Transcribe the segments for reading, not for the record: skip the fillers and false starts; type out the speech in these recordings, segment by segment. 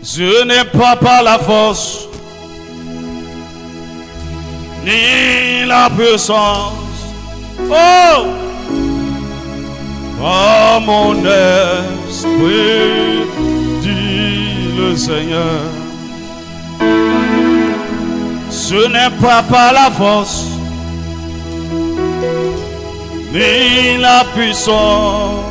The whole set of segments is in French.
Ce n'est pas par la force ni la puissance. Oh, par mon esprit, dit le Seigneur. Ce n'est pas par la force ni la puissance.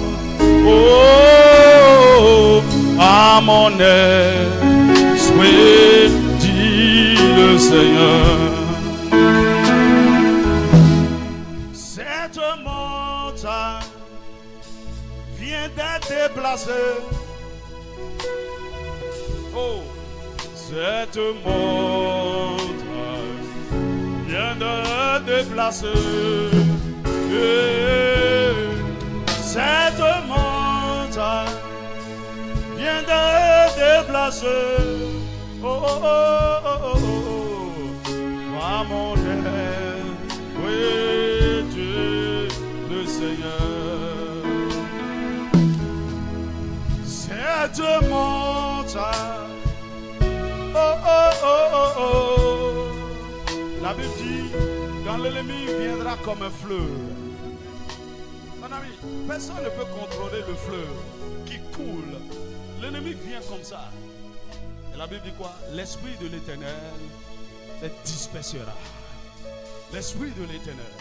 Oh, à mon esprit, dit le Seigneur. Cette montagne vient d'être déplacée. Oh, cette montagne vient d'être déplacée. Cette montagne vient d'être déplacée. Oh, oh, oh, oh, oh, oh. À mon aide, oui, Dieu, le Seigneur. Cette montagne, oh, oh, oh, oh, oh. La Bible dit, quand l'ennemi viendra comme un fleuve. Mon ami, personne ne peut contrôler le fleuve qui coule. L'ennemi vient comme ça. Et la Bible dit quoi? L'esprit de l'Éternel les dispersera. L'esprit de l'Éternel,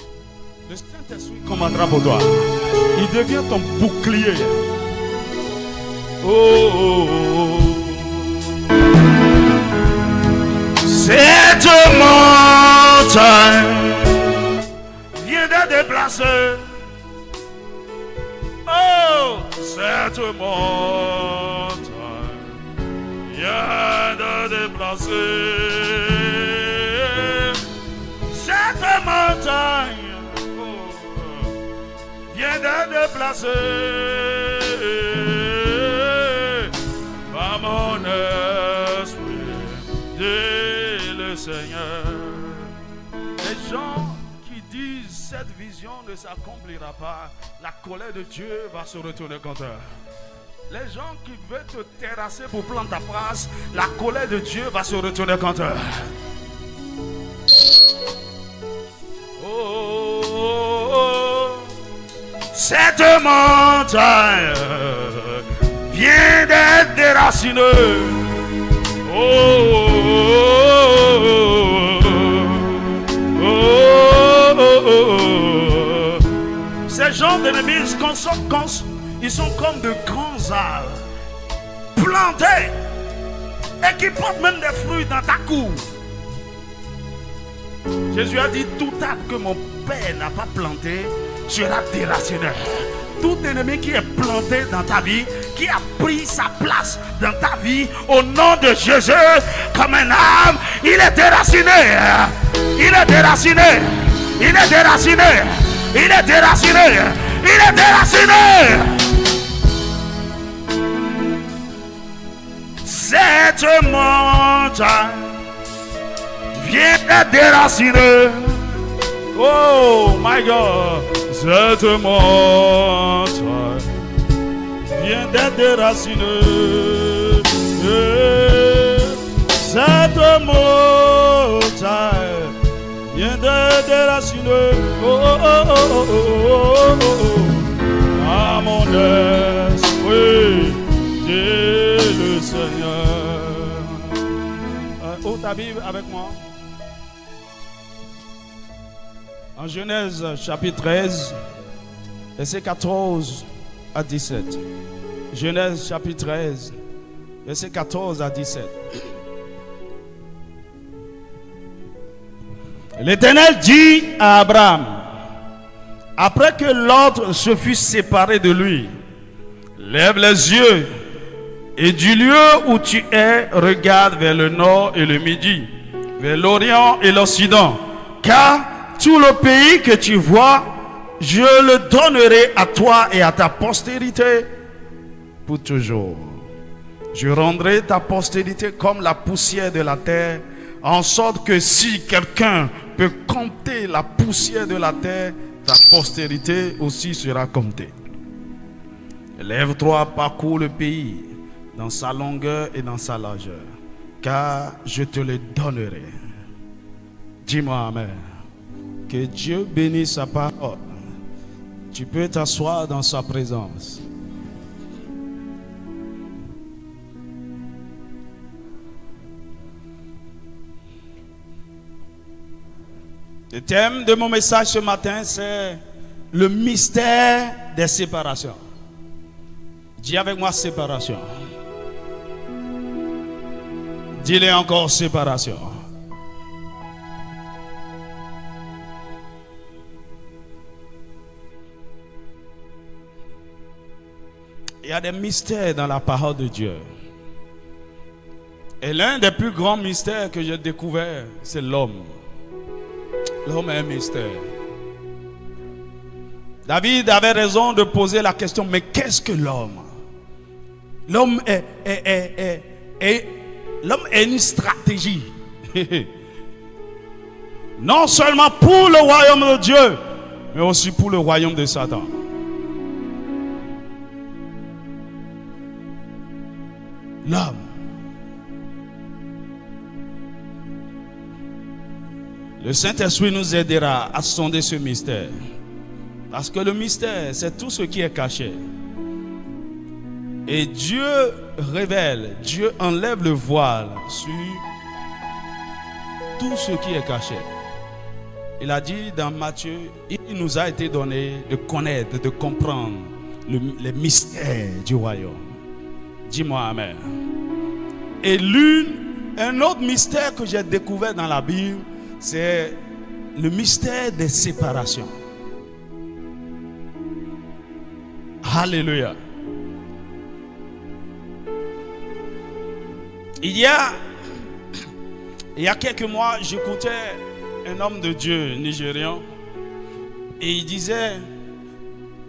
le Saint-Esprit commandera pour toi. Il devient ton bouclier. Oh, oh, oh. Cette montagne vient de déplacer. Oh, cette montagne vient de déplacer. Cette montagne vient de déplacer. Par mon esprit, dit le Seigneur. Les gens qui disent cette vision ne s'accomplira pas, la colère de Dieu va se retourner contre eux. Les gens qui veulent te terrasser pour prendre ta place, la colère de Dieu va se retourner contre eux. Oh, cette montagne vient d'être déracinée. Oh, oh, oh, oh. Ces gens d'ennemis, ils sont comme de grands arbres plantés et qui portent même des fruits dans ta cour. Jésus a dit, tout arbre que mon Père n'a pas planté sera déraciné. Tout ennemi qui est planté dans ta vie, qui a pris sa place dans ta vie, au nom de Jésus, comme un arbre, il est déraciné. Il est déraciné. Il est déraciné. Il est déraciné. Il est déraciné. Cette montagne vient d'être déracinée. Oh my God. Cette montagne vient d'être déracinée. Cette montagne vient d'être déracinée. Oh, oh, oh, oh, oh, oh, oh. À mon esprit, dit le Seigneur. Ouvre ta Bible avec moi. En Genèse chapitre 13, verset 14 à 17. Genèse chapitre 13, verset 14 à 17. L'Éternel dit à Abraham, après que l'autre se fut séparé de lui, lève les yeux et du lieu où tu es, regarde vers le nord et le midi, vers l'Orient et l'Occident, car tout le pays que tu vois, je le donnerai à toi et à ta postérité pour toujours. Je rendrai ta postérité comme la poussière de la terre, en sorte que si quelqu'un peut compter la poussière de la terre, ta postérité aussi sera comptée. Lève-toi, parcours le pays, dans sa longueur et dans sa largeur, car je te le donnerai. Dis-moi amen. Que Dieu bénisse sa parole. Tu peux t'asseoir dans sa présence. Le thème de mon message ce matin, c'est le mystère des séparations. Dis avec moi séparation. Dis-le encore séparation. Il y a des mystères dans la parole de Dieu. Et l'un des plus grands mystères que j'ai découvert, c'est l'homme. L'homme est un mystère. David avait raison de poser la question, mais qu'est-ce que l'homme? L'homme l'homme est une stratégie. Non seulement pour le royaume de Dieu, mais aussi pour le royaume de Satan. L'homme. Le Saint-Esprit nous aidera à sonder ce mystère. Parce que le mystère, c'est tout ce qui est caché. Et Dieu révèle, Dieu enlève le voile sur tout ce qui est caché. Il a dit dans Matthieu, il nous a été donné de connaître, de comprendre les mystères du royaume. Dis-moi amen. Et un autre mystère que j'ai découvert dans la Bible, c'est le mystère des séparations. Alléluia. Il y a quelques mois, j'écoutais un homme de Dieu nigérian et il disait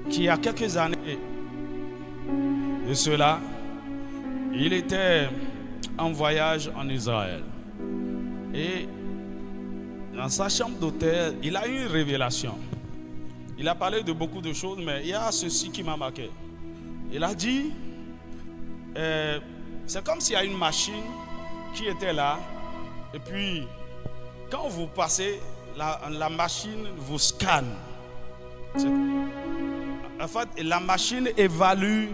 qu'il y a quelques années de cela, il était en voyage en Israël et dans sa chambre d'hôtel, il a eu une révélation. Il a parlé de beaucoup de choses, mais il y a ceci qui m'a marqué. Il a dit, c'est comme s'il y a une machine qui était là, et puis quand vous passez, la machine vous scanne. En fait, la machine évalue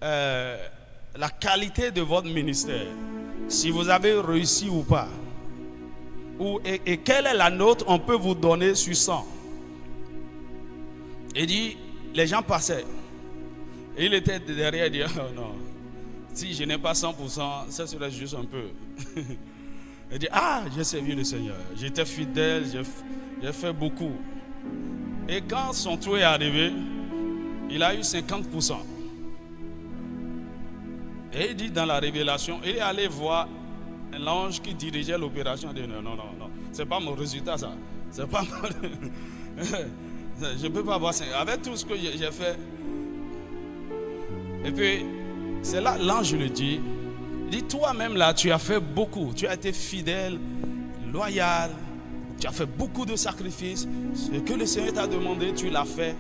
la qualité de votre ministère, si vous avez réussi ou pas. Et quelle est la note on peut vous donner sur 100. Il dit, les gens passaient. Et il était derrière, il dit, oh non, si je n'ai pas 100%, ça serait juste un peu. Il dit, j'ai servi le Seigneur, j'étais fidèle, j'ai fait beaucoup. Et quand son tour est arrivé, il a eu 50%. Et il dit dans la révélation, il est allé voir l'ange qui dirigeait l'opération. Il dit, non, c'est pas mon résultat ça. C'est pas mon... Je ne peux pas avoir 5. Avec tout ce que j'ai fait. Et puis, c'est là l'ange le dit. Il dit, toi-même là, tu as fait beaucoup. Tu as été fidèle, loyal. Tu as fait beaucoup de sacrifices. Ce que le Seigneur t'a demandé, tu l'as fait.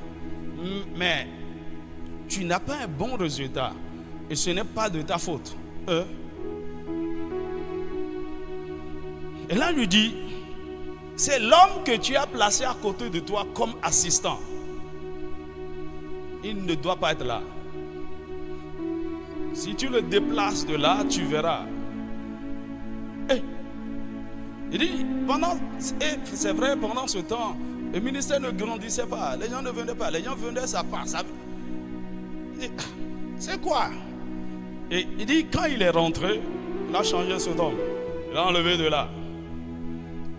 Mais tu n'as pas un bon résultat. Et ce n'est pas de ta faute. Et là, il lui dit, c'est l'homme que tu as placé à côté de toi comme assistant. Il ne doit pas être là. Si tu le déplaces de là, tu verras. Il dit, c'est vrai, pendant ce temps, le ministère ne grandissait pas. Les gens ne venaient pas. Les gens venaient, ça passe. C'est quoi? Et il dit, quand il est rentré, il a changé cet homme. Il l'a enlevé de là.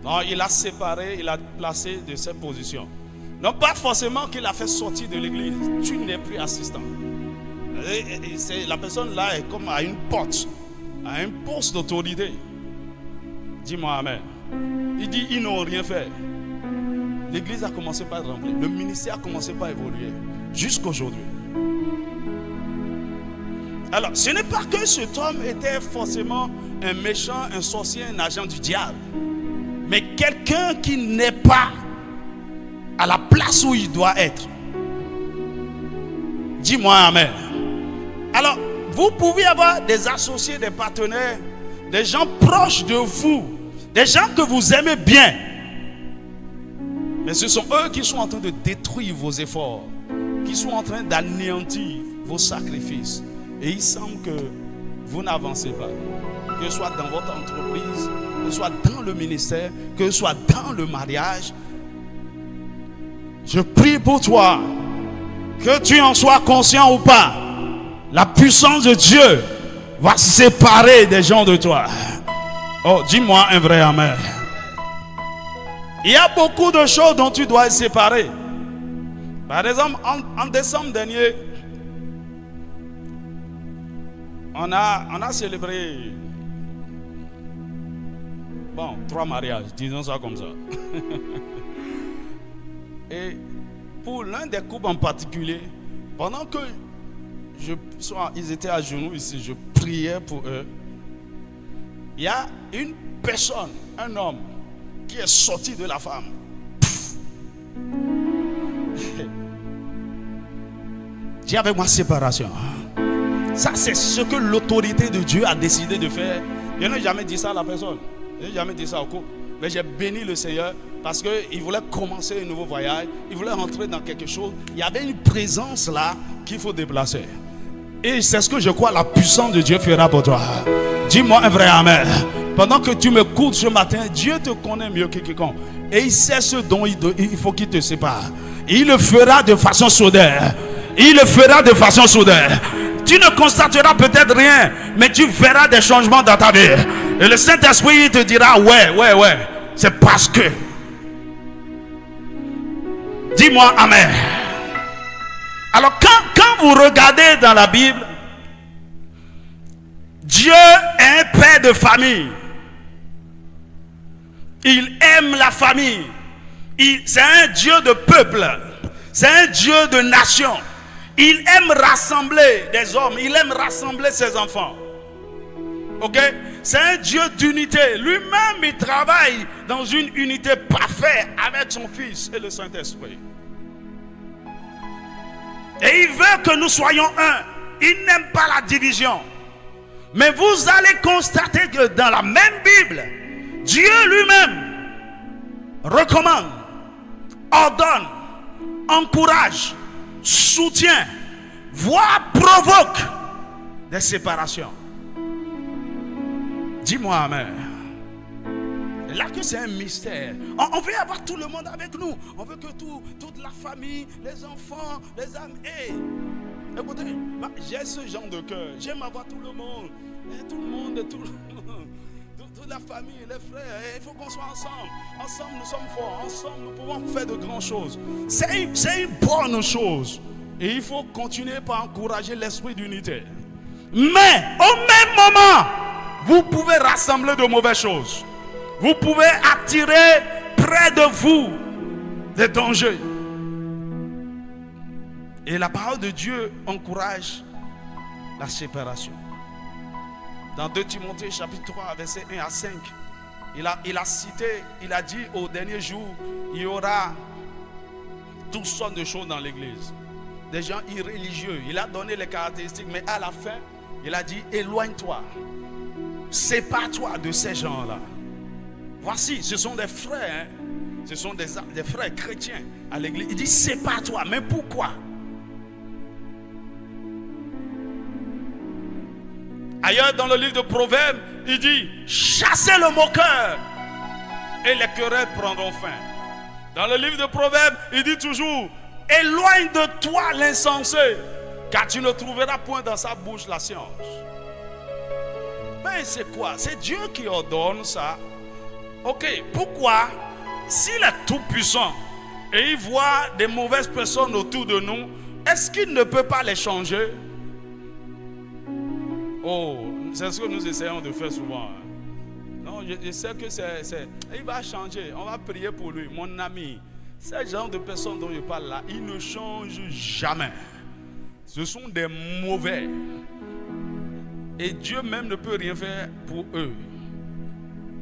Non, il a séparé, il a placé de cette position. Non, pas forcément qu'il a fait sortir de l'église. Tu n'es plus assistant. La personne là est comme à une porte, à un poste d'autorité. Dis-moi amen. Il dit, ils n'ont rien fait. L'église a commencé par être remplie. Le ministère a commencé par évoluer. Jusqu'aujourd'hui. Alors, ce n'est pas que cet homme était forcément un méchant, un sorcier, un agent du diable. Mais quelqu'un qui n'est pas à la place où il doit être. Dis-moi amen. Alors, Vous pouvez avoir des associés, des partenaires, des gens proches de vous, des gens que vous aimez bien. Mais ce sont eux qui sont en train de détruire vos efforts, qui sont en train d'anéantir vos sacrifices. Et il semble que vous n'avancez pas. Que ce soit dans votre entreprise, que ce soit dans le ministère, que ce soit dans le mariage. Je prie pour toi, que tu en sois conscient ou pas, la puissance de Dieu va séparer des gens de toi. Oh, dis-moi un vrai amen. Il y a beaucoup de choses dont tu dois être séparé. Par exemple, en décembre dernier, on a célébré 3 mariages, disons ça comme ça. Et pour l'un des couples en particulier, pendant que ils étaient à genoux ici, je priais pour eux. Il y a une personne, un homme, qui est sorti de la femme. Dis avec moi séparation. Ça, c'est ce que l'autorité de Dieu a décidé de faire. Je n'ai jamais dit ça à la personne. Je n'ai jamais dit ça au couple. Mais j'ai béni le Seigneur parce qu'il voulait commencer un nouveau voyage. Il voulait rentrer dans quelque chose. Il y avait une présence là qu'il faut déplacer. Et c'est ce que je crois la puissance de Dieu fera pour toi. Dis-moi un vrai amen. Pendant que tu m'écoutes ce matin, Dieu te connaît mieux que quiconque. Et il sait ce dont il faut qu'il te sépare. Et il le fera de façon soudaine. Il le fera de façon soudaine. Tu ne constateras peut-être rien, mais tu verras des changements dans ta vie. Et le Saint-Esprit te dira, ouais, c'est parce que. Dis-moi amen. Alors quand vous regardez dans la Bible, Dieu est un père de famille. Il aime la famille. C'est un Dieu de peuple. C'est un Dieu de nation. Il aime rassembler des hommes. Il aime rassembler ses enfants. Ok? C'est un Dieu d'unité. Lui-même, il travaille dans une unité parfaite avec son Fils et le Saint-Esprit. Et il veut que nous soyons un. Il n'aime pas la division. Mais vous allez constater que dans la même Bible, Dieu lui-même recommande, ordonne, encourage, soutient, voire provoque des séparations. Dis-moi amen. Et là que c'est un mystère. On veut avoir tout le monde avec nous. On veut que toute la famille, les enfants, les amis. Hey, écoutez, j'ai ce genre de cœur. J'aime avoir tout le monde. Et tout le monde, toute la famille, les frères. Il faut qu'on soit ensemble. Ensemble, nous sommes forts. Ensemble, nous pouvons faire de grandes choses. C'est une bonne chose. Et il faut continuer par encourager l'esprit d'unité. Mais au même moment, vous pouvez rassembler de mauvaises choses. Vous pouvez attirer près de vous des dangers. Et la parole de Dieu encourage la séparation. Dans 2 Timothée chapitre 3 verset 1 à 5, il a cité, il a dit au dernier jour, il y aura toutes sortes de choses dans l'église. Des gens irréligieux. Il a donné les caractéristiques, mais à la fin, il a dit éloigne-toi. Sépare-toi de ces gens-là. Voici, ce sont des frères, hein? Ce sont des frères chrétiens à l'église. Il dit sépare-toi. Mais pourquoi? Ailleurs dans le livre de Proverbes, il dit chassez le moqueur et les querelles prendront fin. Dans le livre de Proverbes, il dit toujours éloigne de toi l'insensé, car tu ne trouveras point dans sa bouche la science. Mais c'est quoi? C'est Dieu qui ordonne ça. Ok, pourquoi? S'il est tout puissant et il voit des mauvaises personnes autour de nous, est-ce qu'il ne peut pas les changer? Oh, c'est ce que nous essayons de faire souvent. Non, je sais que il va changer. On va prier pour lui. Mon ami, ces genre de personnes dont je parle là, ils ne changent jamais. Ce sont des mauvais. Et Dieu même ne peut rien faire pour eux,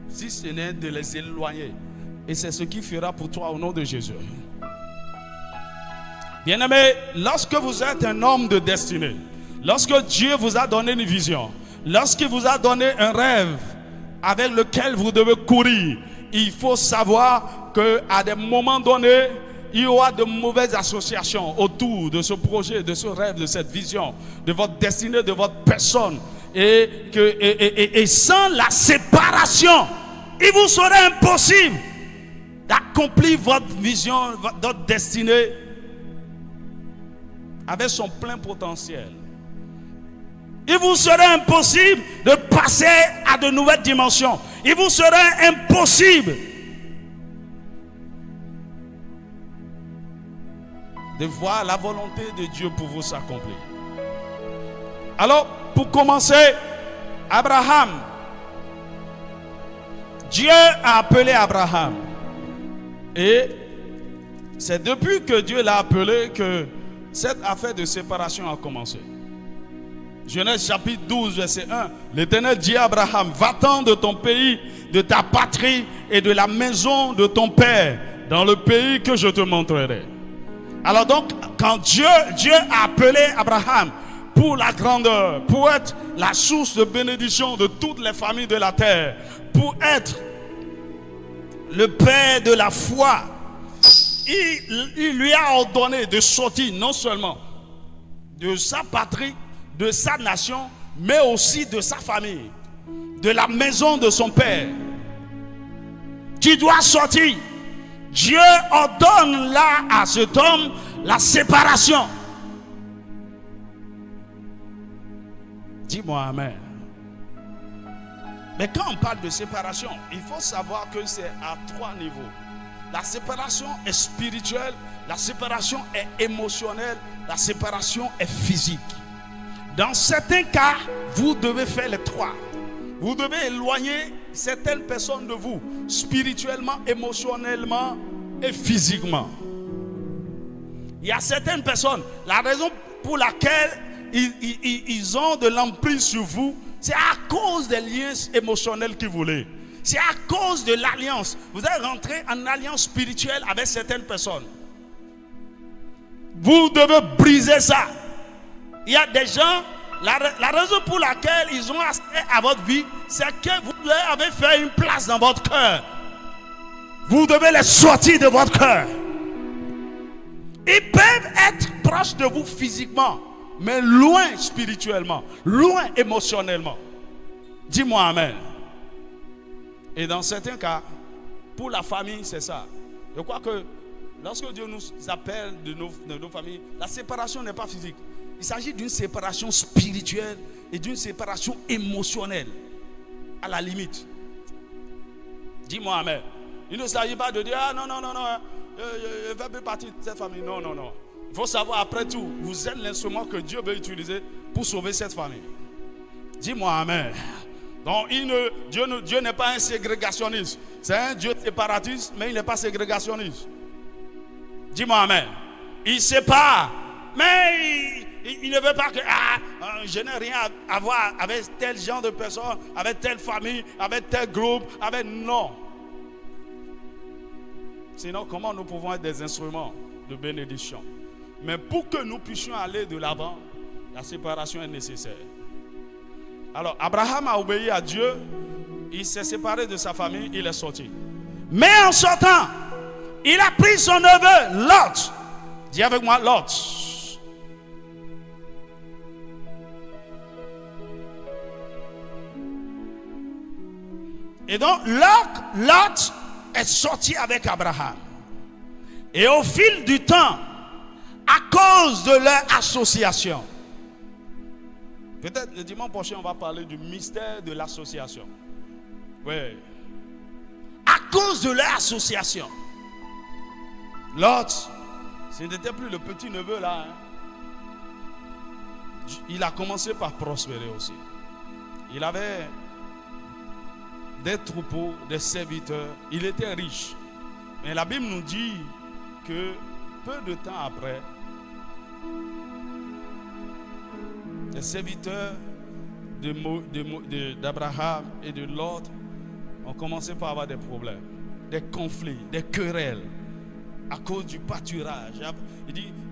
si ce n'est de les éloigner. Et c'est ce qu'il fera pour toi au nom de Jésus. Bien-aimé, lorsque vous êtes un homme de destinée, Lorsque Dieu vous a donné une vision, lorsqu'il vous a donné un rêve avec lequel vous devez courir, il faut savoir qu'à des moments donnés, il y aura de mauvaises associations autour de ce projet, de ce rêve, de cette vision, de votre destinée, de votre personne. Et sans la séparation, il vous serait impossible d'accomplir votre vision, votre destinée avec son plein potentiel. Il vous serait impossible de passer à de nouvelles dimensions. Il vous serait impossible de voir la volonté de Dieu pour vous s'accomplir. Alors, pour commencer, Abraham, Dieu a appelé Abraham. Et c'est depuis que Dieu l'a appelé que cette affaire de séparation a commencé. Genèse chapitre 12, verset 1. L'Éternel dit à Abraham, va-t'en de ton pays, de ta patrie et de la maison de ton père, dans le pays que je te montrerai. Alors donc, quand Dieu a appelé Abraham pour la grandeur, pour être la source de bénédiction de toutes les familles de la terre, pour être le père de la foi, il lui a ordonné de sortir non seulement de sa patrie, de sa nation, mais aussi de sa famille, de la maison de son père. Tu dois sortir. Dieu ordonne là à cet homme la séparation. Dis-moi amen. Mais quand on parle de séparation, il faut savoir que c'est à 3 niveaux. La séparation est spirituelle, la séparation est émotionnelle, la séparation est physique. Dans certains cas, vous devez faire les 3. Vous devez éloigner certaines personnes de vous, spirituellement, émotionnellement et physiquement. Il y a certaines personnes, la raison pour laquelle ils ont de l'emprise sur vous, c'est à cause des liens émotionnels qu'ils voulaient. C'est à cause de l'alliance. Vous êtes rentré en alliance spirituelle avec certaines personnes. Vous devez briser ça. Il y a des gens, la raison pour laquelle ils ont accès à votre vie, c'est que vous avez fait une place dans votre cœur. Vous devez les sortir de votre cœur. Ils peuvent être proches de vous physiquement, mais loin spirituellement, loin émotionnellement. Dis-moi amen. Et dans certains cas, pour la famille, c'est ça. Je crois que lorsque Dieu nous appelle de nos familles, la séparation n'est pas physique. Il s'agit d'une séparation spirituelle et d'une séparation émotionnelle, à la limite. Dis-moi amen. Il ne s'agit pas de dire, ah non, je vais plus partir de cette famille. Non. Il faut savoir, après tout, vous êtes l'instrument que Dieu veut utiliser pour sauver cette famille. Dis-moi amen. Donc Dieu n'est pas un ségrégationniste. C'est un Dieu séparatiste, mais il n'est pas ségrégationniste. Dis-moi amen. Il sépare, mais il ne veut pas que je n'ai rien à voir avec tel genre de personne, avec telle famille, avec tel groupe, avec non. Sinon, comment nous pouvons être des instruments de bénédiction? Mais pour que nous puissions aller de l'avant, la séparation est nécessaire. Alors, Abraham a obéi à Dieu, il s'est séparé de sa famille, il est sorti. Mais en sortant, il a pris son neveu, Lot. Dis avec moi, Lot. Et donc, Lot est sorti avec Abraham. Et au fil du temps, à cause de leur association, peut-être le dimanche prochain, on va parler du mystère de l'association. Oui. À cause de leur association, Lot, ce n'était plus le petit neveu là. Il a commencé par prospérer aussi. Il avait des troupeaux, des serviteurs. Il était riche. Mais la Bible nous dit que peu de temps après, les serviteurs d'Abraham et de Lot ont commencé par avoir des problèmes, des conflits, des querelles à cause du pâturage.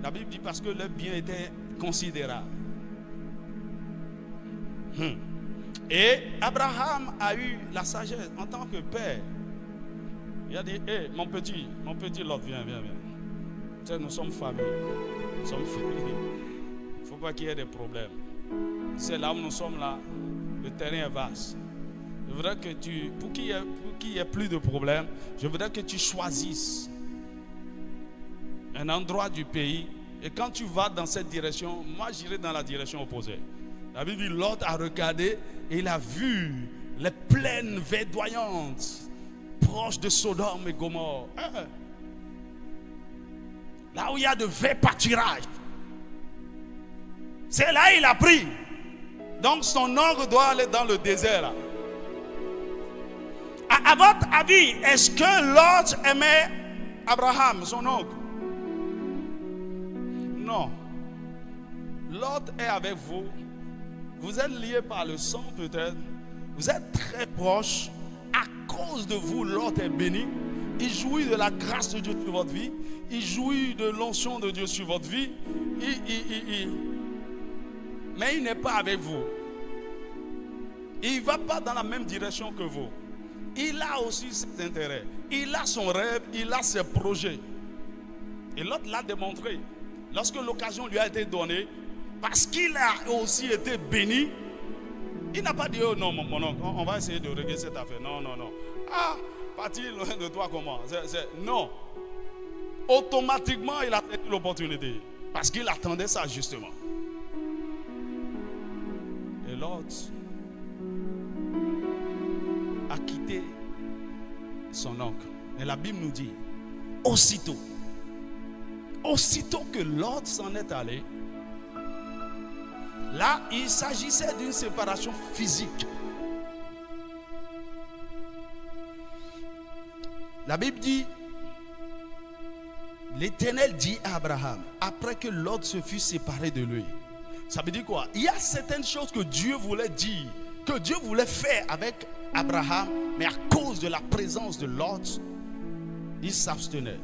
La Bible dit parce que leurs biens étaient considérables. Et Abraham a eu la sagesse en tant que père. Il a dit, hé, mon petit Lot, viens. Tu sais, nous sommes famille. Il ne faut pas qu'il y ait des problèmes. C'est là où nous sommes là. Le terrain est vaste. Je voudrais que pour qu'il y ait plus de problèmes, je voudrais que tu choisisses un endroit du pays. Et quand tu vas dans cette direction, moi j'irai dans la direction opposée. La Bible dit, Lot a regardé et il a vu les plaines verdoyantes proches de Sodome et Gomorrhe. Là où il y a de verts pâturages. C'est là il a pris. Donc son oncle doit aller dans le désert là. À votre avis, est-ce que Lot aimait Abraham, son oncle? Non. Lot est avec vous. Vous êtes liés par le sang peut-être. Vous êtes très proches. À cause de vous, Lot est béni. Il jouit de la grâce de Dieu sur votre vie. Il jouit de l'onction de Dieu sur votre vie. Mais il n'est pas avec vous. Il ne va pas dans la même direction que vous. Il a aussi ses intérêts. Il a son rêve. Il a ses projets. Et l'autre l'a démontré. Lorsque l'occasion lui a été donnée, parce qu'il a aussi été béni, il n'a pas dit, oh non, mon oncle, on va essayer de régler cette affaire. Non. Ah, partir loin de toi comment? Non. Automatiquement, il a tenu l'opportunité. Parce qu'il attendait ça justement. Et l'autre a quitté son oncle. Et la Bible nous dit, aussitôt que Lot s'en est allé, là, il s'agissait d'une séparation physique. La Bible dit, l'Éternel dit à Abraham, après que Lot se fut séparé de lui. Ça veut dire quoi? Il y a certaines choses que Dieu voulait dire, que Dieu voulait faire avec Abraham, mais à cause de la présence de Lot, il s'abstenait.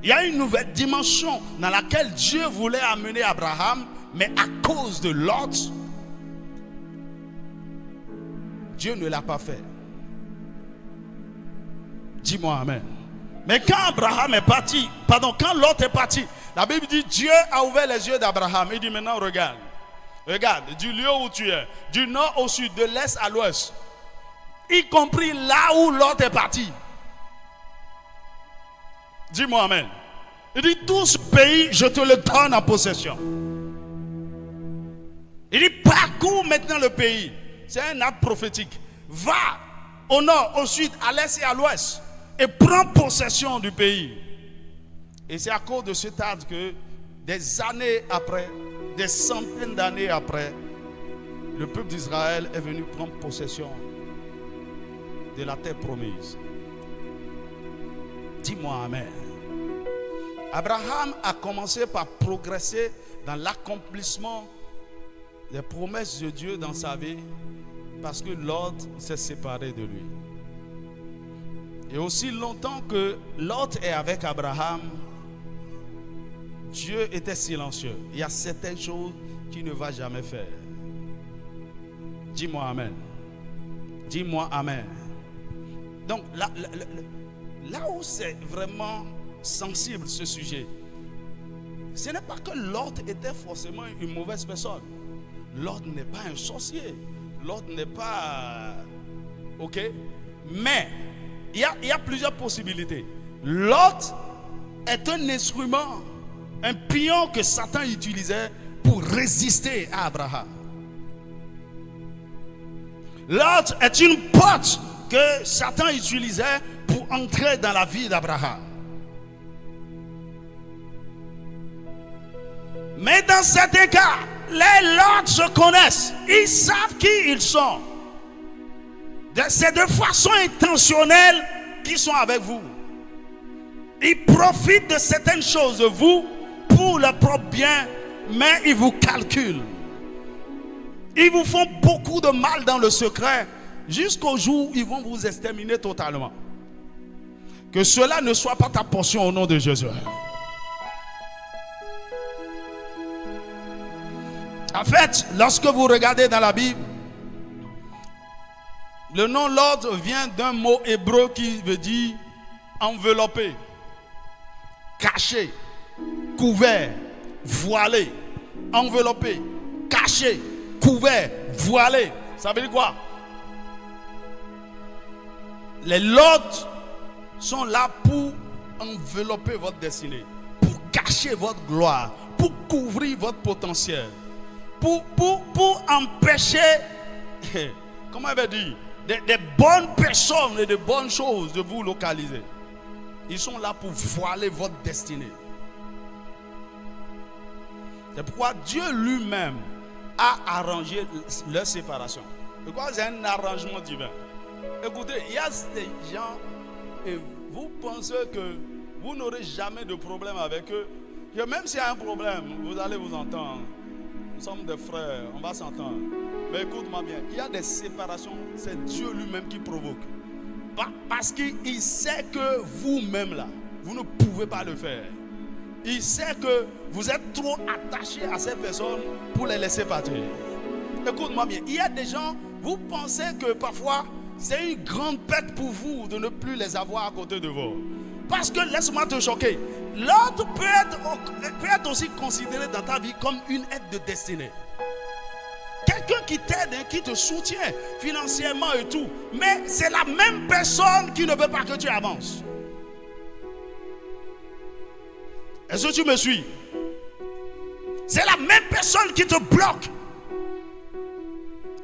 Il y a une nouvelle dimension dans laquelle Dieu voulait amener Abraham, mais à cause de Lot, Dieu ne l'a pas fait. Dis-moi amen. Mais quand Abraham est parti, quand Lot est parti, la Bible dit Dieu a ouvert les yeux d'Abraham. Il dit maintenant regarde, du lieu où tu es, du nord au sud, de l'est à l'ouest, y compris là où Lot est parti. Dis-moi amen. Il dit tout ce pays, je te le donne en possession. Il dit parcours maintenant le pays. C'est un acte prophétique. Va au nord, au sud, à l'est et à l'ouest et prends possession du pays. Et c'est à cause de cet acte que des années après, des centaines d'années après, le peuple d'Israël est venu prendre possession de la terre promise. Dis-moi amen. Abraham a commencé par progresser dans l'accomplissement des promesses de Dieu dans sa vie parce que Lot s'est séparé de lui. Et aussi longtemps que Lot est avec Abraham, Dieu était silencieux. Il y a certaines choses qu'il ne va jamais faire. Dis-moi amen. Dis-moi amen. Donc là où c'est vraiment sensible ce sujet, ce n'est pas que Lot était forcément une mauvaise personne. Lot n'est pas un sorcier. Lot n'est pas... Ok? Mais il y a plusieurs possibilités. Lot est un instrument, un pion que Satan utilisait pour résister à Abraham. Lot est une porte que Satan utilisait pour entrer dans la vie d'Abraham. Mais dans certains cas, les Lot se connaissent. Ils savent qui ils sont. C'est de façon intentionnelle qu'ils sont avec vous. Ils profitent de certaines choses de vous pour leur propre bien, mais ils vous calculent. Ils vous font beaucoup de mal dans le secret jusqu'au jour où ils vont vous exterminer totalement. Que cela ne soit pas ta portion au nom de Jésus. En fait, lorsque vous regardez dans la Bible, le nom Lot vient d'un mot hébreu qui veut dire enveloppé, caché, couvert, voilé. Enveloppé, caché, couvert, voilé. Ça veut dire quoi? Les Lot sont là pour envelopper votre destinée, pour cacher votre gloire, pour couvrir votre potentiel, pour empêcher, comment on va dire, des bonnes personnes et de bonnes choses de vous localiser. Ils sont là pour voiler votre destinée. C'est pourquoi Dieu lui-même a arrangé leur séparation. Pourquoi c'est un arrangement divin. Écoutez, il y a des gens et vous pensez que vous n'aurez jamais de problème avec eux. Que même s'il y a un problème, vous allez vous entendre. Nous sommes des frères, on va s'entendre. Mais écoute-moi bien, il y a des séparations, c'est Dieu lui-même qui provoque. Parce qu'il sait que vous-même là, vous ne pouvez pas le faire. Il sait que vous êtes trop attaché à ces personnes pour les laisser partir. Écoute-moi bien, il y a des gens, vous pensez que parfois c'est une grande perte pour vous de ne plus les avoir à côté de vous. Parce que, laisse-moi te choquer, l'autre peut être aussi considéré dans ta vie comme une aide de destinée. Quelqu'un qui t'aide, qui te soutient financièrement et tout. Mais c'est la même personne qui ne veut pas que tu avances. Est-ce que tu me suis? C'est la même personne qui te bloque.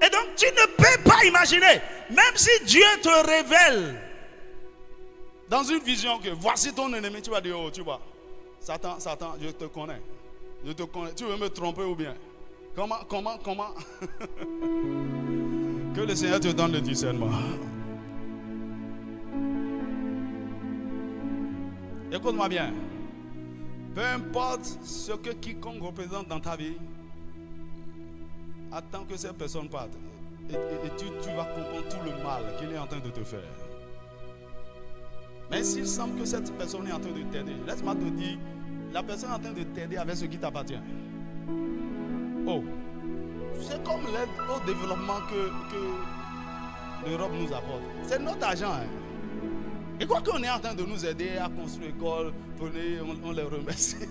Et donc tu ne peux pas imaginer, même si Dieu te révèle dans une vision que voici ton ennemi, tu vas dire, oh tu vois, Satan, je te connais. Je te connais. Tu veux me tromper ou bien? Comment? Que le Seigneur te donne le discernement. Écoute-moi bien. Peu importe ce que quiconque représente dans ta vie, attends que cette personne parte. Et tu vas comprendre tout le mal qu'il est en train de te faire. Mais s'il semble que cette personne est en train de t'aider, laisse-moi te dire, la personne est en train de t'aider avec ce qui t'appartient. Oh, c'est comme l'aide au développement que l'Europe nous apporte. C'est notre argent. Hein. Et quoi qu'on est en train de nous aider à construire l'école, on les remercie.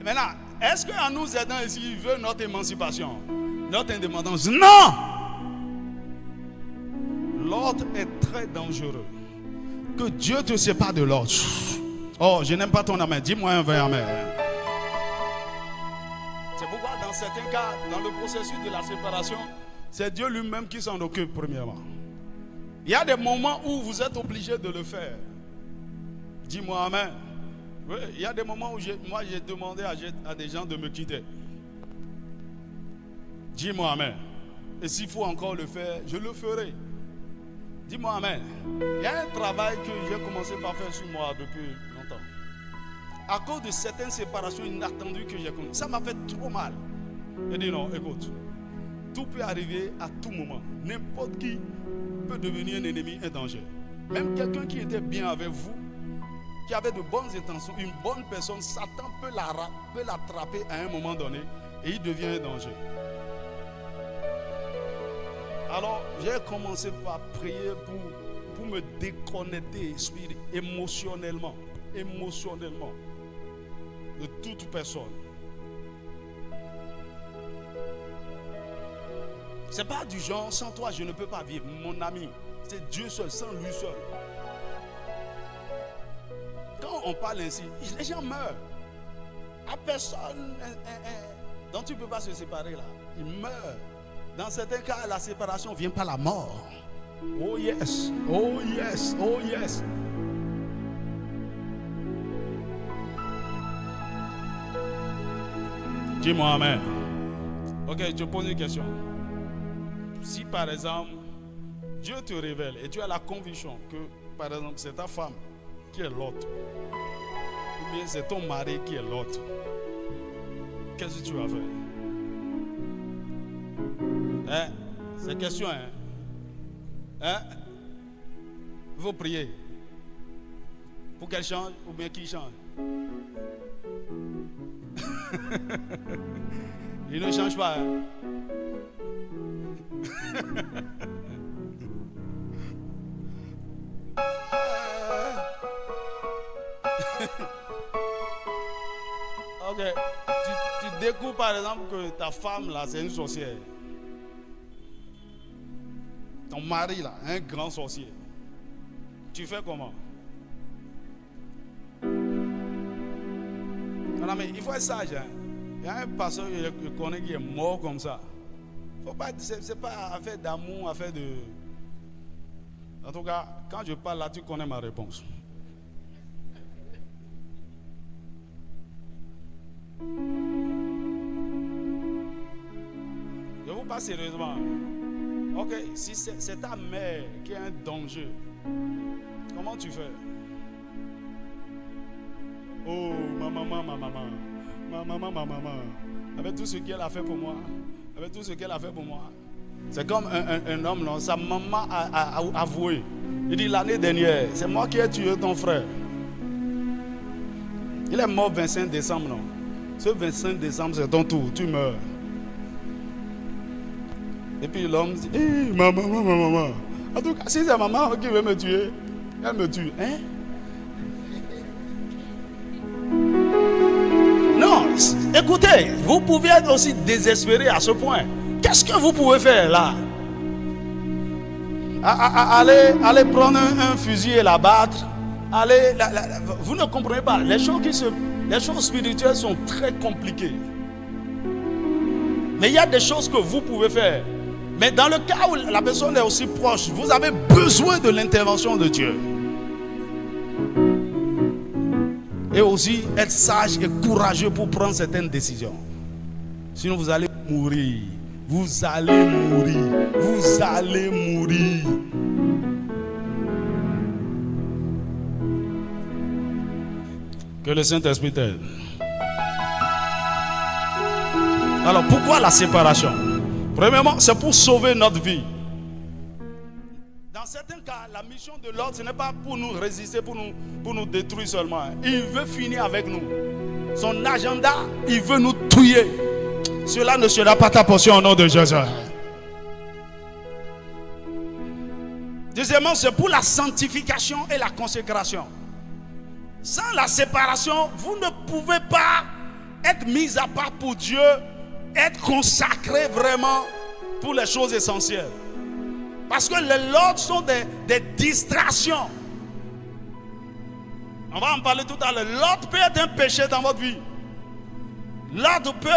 Maintenant, est-ce qu'en nous aidant ici, il veut notre émancipation, notre indépendance? Non! L'autre est très dangereux. Que Dieu te sépare de l'autre. Oh, je n'aime pas ton amen. Dis-moi un vrai amen. C'est pourquoi dans certains cas, dans le processus de la séparation, c'est Dieu lui-même qui s'en occupe premièrement. Il y a des moments où vous êtes obligé de le faire. Dis-moi amen. Oui, il y a des moments où j'ai demandé à des gens de me quitter. Dis-moi amen. Et s'il faut encore le faire, je le ferai. Dis-moi amen. Il y a un travail que j'ai commencé par faire sur moi depuis longtemps. À cause de certaines séparations inattendues que j'ai connues. Ça m'a fait trop mal. J'ai dit non, écoute. Tout peut arriver à tout moment. N'importe qui peut devenir un ennemi, un danger. Même quelqu'un qui était bien avec vous, qui avait de bonnes intentions, une bonne personne, Satan peut l'attraper à un moment donné et il devient un danger. Alors, j'ai commencé par prier pour me déconnecter émotionnellement de toute personne. C'est pas du genre, sans toi je ne peux pas vivre. Mon ami, c'est Dieu seul, sans lui seul. Quand on parle ainsi, les gens meurent. À personne dont tu ne peux pas se séparer là, ils meurent. Dans certains cas, la séparation vient par la mort. Oh yes, oh yes, oh yes. Dis-moi amen. Ok, je te pose une question. Si par exemple, Dieu te révèle et tu as la conviction que, par exemple, c'est ta femme qui est l'autre, ou bien c'est ton mari qui est l'autre, qu'est-ce que tu vas faire? Hein? C'est question, hein? Hein? Il faut prier pour qu'elle change ou bien qu'il change. Il ne change pas. Hein? Ok. Tu découvres par exemple que ta femme là, c'est une sorcière. Ton mari là, un grand sorcier. Tu fais comment? Non mais il faut être sage. Hein? Il y a un pasteur que je connais qui est mort comme ça. Faut pas, c'est pas affaire d'amour, affaire de... En tout cas, quand je parle là, tu connais ma réponse. Je vous parle sérieusement. Ok, si c'est ta mère qui est un danger, comment tu fais? Oh, ma maman. Avec tout ce qu'elle a fait pour moi. C'est comme un homme, non? Sa maman a avoué. Il dit l'année dernière, c'est moi qui ai tué ton frère. Il est mort 25 décembre, non? Ce 25 décembre, c'est ton tour, tu meurs. Et puis l'homme dit, maman. En tout cas, si c'est maman qui veut me tuer, elle me tue. Hein? Non, écoutez, vous pouvez être aussi désespéré à ce point. Qu'est-ce que vous pouvez faire là? Allez prendre un fusil et l'abattre. Vous ne comprenez pas. Les choses spirituelles sont très compliquées. Mais il y a des choses que vous pouvez faire. Mais dans le cas où la personne est aussi proche, vous avez besoin de l'intervention de Dieu. Et aussi être sage et courageux pour prendre certaines décisions. Sinon vous allez mourir. Vous allez mourir. Que le Saint-Esprit t'aide. Alors pourquoi la séparation? Premièrement, c'est pour sauver notre vie. Dans certains cas, la mission de l'autre, ce n'est pas pour nous résister, pour nous détruire seulement. Il veut finir avec nous. Son agenda, il veut nous tuer. Cela ne sera pas ta portion au nom de Jésus. Deuxièmement, c'est pour la sanctification et la consécration. Sans la séparation, vous ne pouvez pas être mis à part pour Dieu, être consacré vraiment pour les choses essentielles. Parce que les autres sont des distractions. On va en parler tout à l'heure. L'autre peut être un péché dans votre vie. L'autre peut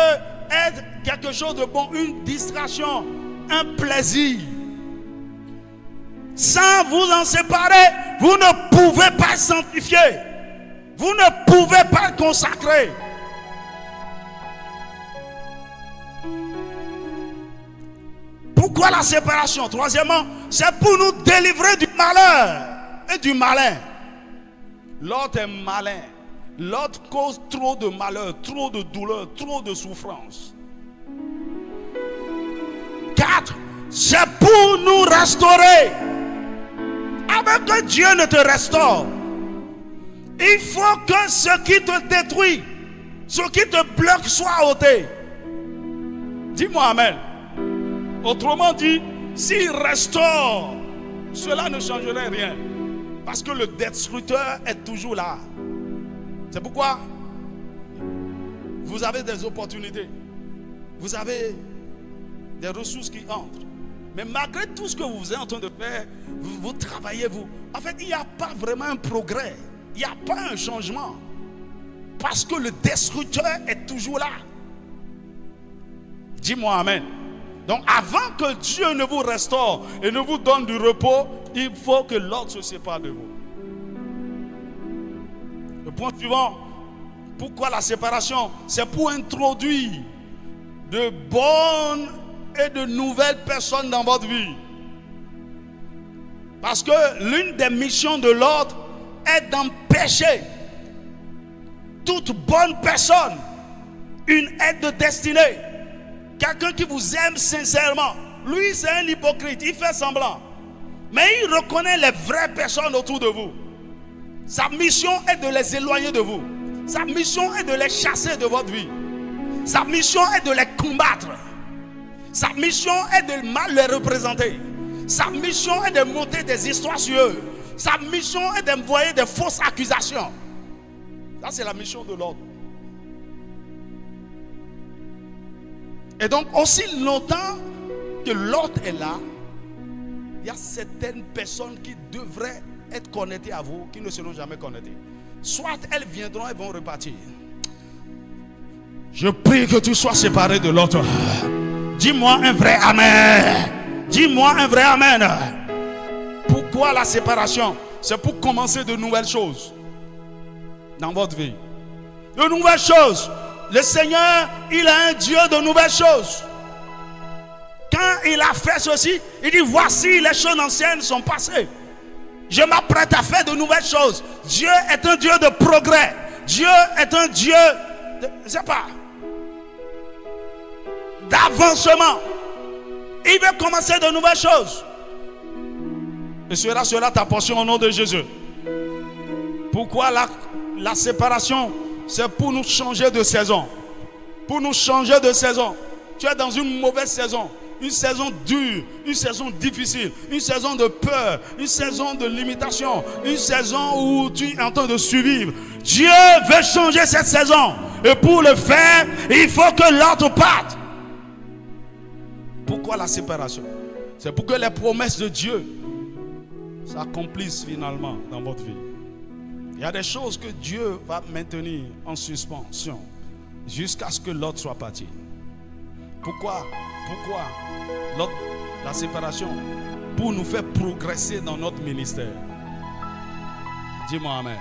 être quelque chose de bon, une distraction, un plaisir. Sans vous en séparer, vous ne pouvez pas sanctifier. Vous ne pouvez pas consacrer. Pourquoi la séparation? Troisièmement, c'est pour nous délivrer du malheur et du malin. L'autre est malin. L'autre cause trop de malheur, trop de douleur, trop de souffrance. 4. C'est pour nous restaurer. Avant que Dieu ne te restaure, il faut que ce qui te détruit, ce qui te bloque soit ôté. Dis-moi amen. Autrement dit, s'il restaure, cela ne changerait rien. Parce que le destructeur est toujours là. C'est pourquoi vous avez des opportunités. Vous avez des ressources qui entrent. Mais malgré tout ce que vous êtes en train de faire, vous travaillez, en fait, il n'y a pas vraiment un progrès. Il n'y a pas un changement. Parce que le destructeur est toujours là. Dis-moi amen. Donc avant que Dieu ne vous restaure et ne vous donne du repos, il faut que l'autre se sépare de vous. Le point suivant, pourquoi la séparation? C'est pour introduire de bonnes et de nouvelles personnes dans votre vie. Parce que l'une des missions de l'autre est d'empêcher toute bonne personne, une aide de destinée, quelqu'un qui vous aime sincèrement. Lui, c'est un hypocrite, il fait semblant. Mais il reconnaît les vraies personnes autour de vous. Sa mission est de les éloigner de vous. Sa mission est de les chasser de votre vie. Sa mission est de les combattre. Sa mission est de mal les représenter. Sa mission est de monter des histoires sur eux. Sa mission est d'envoyer des fausses accusations. Ça, c'est la mission de l'ordre. Et donc, aussi longtemps que l'ordre est là, il y a certaines personnes qui devraient être connectées à vous, qui ne seront jamais connectées. Soit elles viendront et vont repartir. Je prie que tu sois séparé de l'autre. Dis-moi un vrai amen. Dis-moi un vrai amen. Pourquoi la séparation? C'est pour commencer de nouvelles choses dans votre vie. De nouvelles choses. Le Seigneur, il a un Dieu de nouvelles choses. Quand il a fait ceci, il dit, voici les choses anciennes sont passées. Je m'apprête à faire de nouvelles choses. Dieu est un Dieu de progrès. Dieu est un Dieu de, je sais pas, d'avancement. Il veut commencer de nouvelles choses. Et cela sera ta portion au nom de Jésus. Pourquoi la séparation? C'est pour nous changer de saison. Pour nous changer de saison. Tu es dans une mauvaise saison. Une saison dure, une saison difficile, une saison de peur, une saison de limitation, une saison où tu es en train de survivre. Dieu veut changer cette saison. Et pour le faire, il faut que l'autre parte. Pourquoi la séparation? C'est pour que les promesses de Dieu s'accomplissent finalement dans votre vie. Il y a des choses que Dieu va maintenir en suspension jusqu'à ce que l'autre soit parti. Pourquoi la séparation? Pour nous faire progresser dans notre ministère. Dis-moi amen.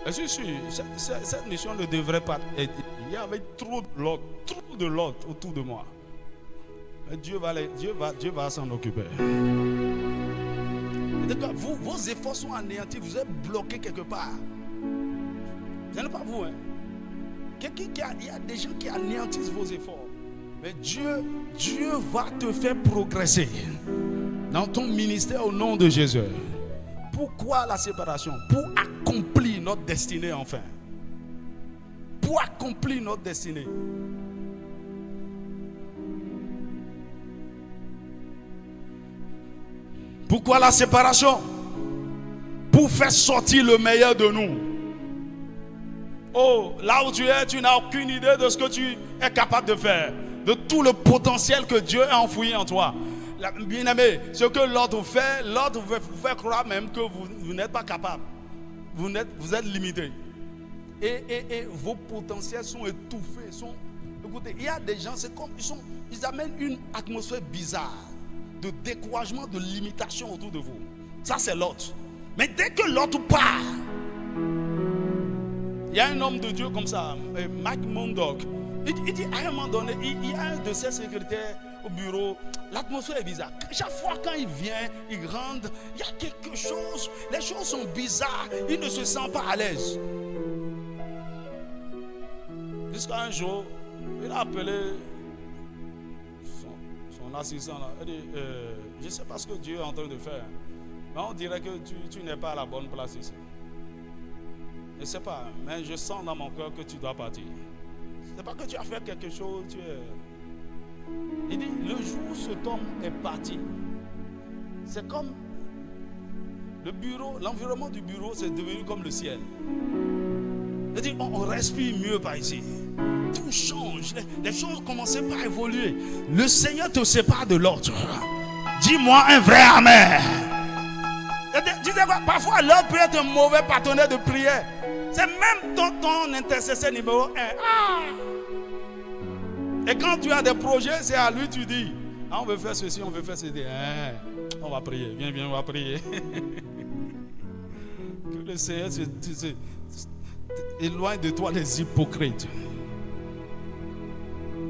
Et cette mission ne devrait pas être. Il y avait trop de l'autre autour de moi. Mais Dieu va s'en occuper. Vos efforts sont anéantis, vous êtes bloqués quelque part. Ce n'est pas vous, hein. Il y a des gens qui anéantissent vos efforts. Mais Dieu va te faire progresser dans ton ministère au nom de Jésus. Pourquoi la séparation? Pour accomplir notre destinée enfin. Pour accomplir notre destinée. Pourquoi la séparation? Pour faire sortir le meilleur de nous. Oh, là où tu es, tu n'as aucune idée de ce que tu es capable de faire. De tout le potentiel que Dieu a enfoui en toi. Bien-aimé, ce que l'autre fait, l'autre vous fait croire même que vous n'êtes pas capable. Vous êtes limité. Et vos potentiels sont étouffés. Écoutez, il y a des gens, c'est comme ils amènent une atmosphère bizarre de découragement, de limitation autour de vous. Ça, c'est l'autre. Mais dès que l'autre part, il y a un homme de Dieu comme ça, Mike Mondock. Il dit à un moment donné, il y a un de ses secrétaires au bureau. L'atmosphère est bizarre. Chaque fois quand il vient, il rentre, il y a quelque chose. Les choses sont bizarres. Il ne se sent pas à l'aise. Jusqu'à un jour, il a appelé son assistant là. Il dit, je ne sais pas ce que Dieu est en train de faire. Mais on dirait que tu n'es pas à la bonne place ici. Je ne sais pas, mais je sens dans mon cœur que tu dois partir. Ce n'est pas que tu as fait quelque chose, Il dit, le jour où cet homme est parti, c'est comme le bureau, l'environnement du bureau, c'est devenu comme le ciel. Il dit, on respire mieux par ici. Tout change, les choses commencent par évoluer. Le Seigneur te sépare de l'autre. Dis-moi un vrai amen. Tu sais quoi, parfois l'autre peut être un mauvais partenaire de prière. C'est même ton intercesseur numéro 1. Et quand tu as des projets, c'est à lui tu dis, on veut faire ceci, on veut faire ceci. On va prier, viens, on va prier. Que le Seigneur éloigne de toi les hypocrites.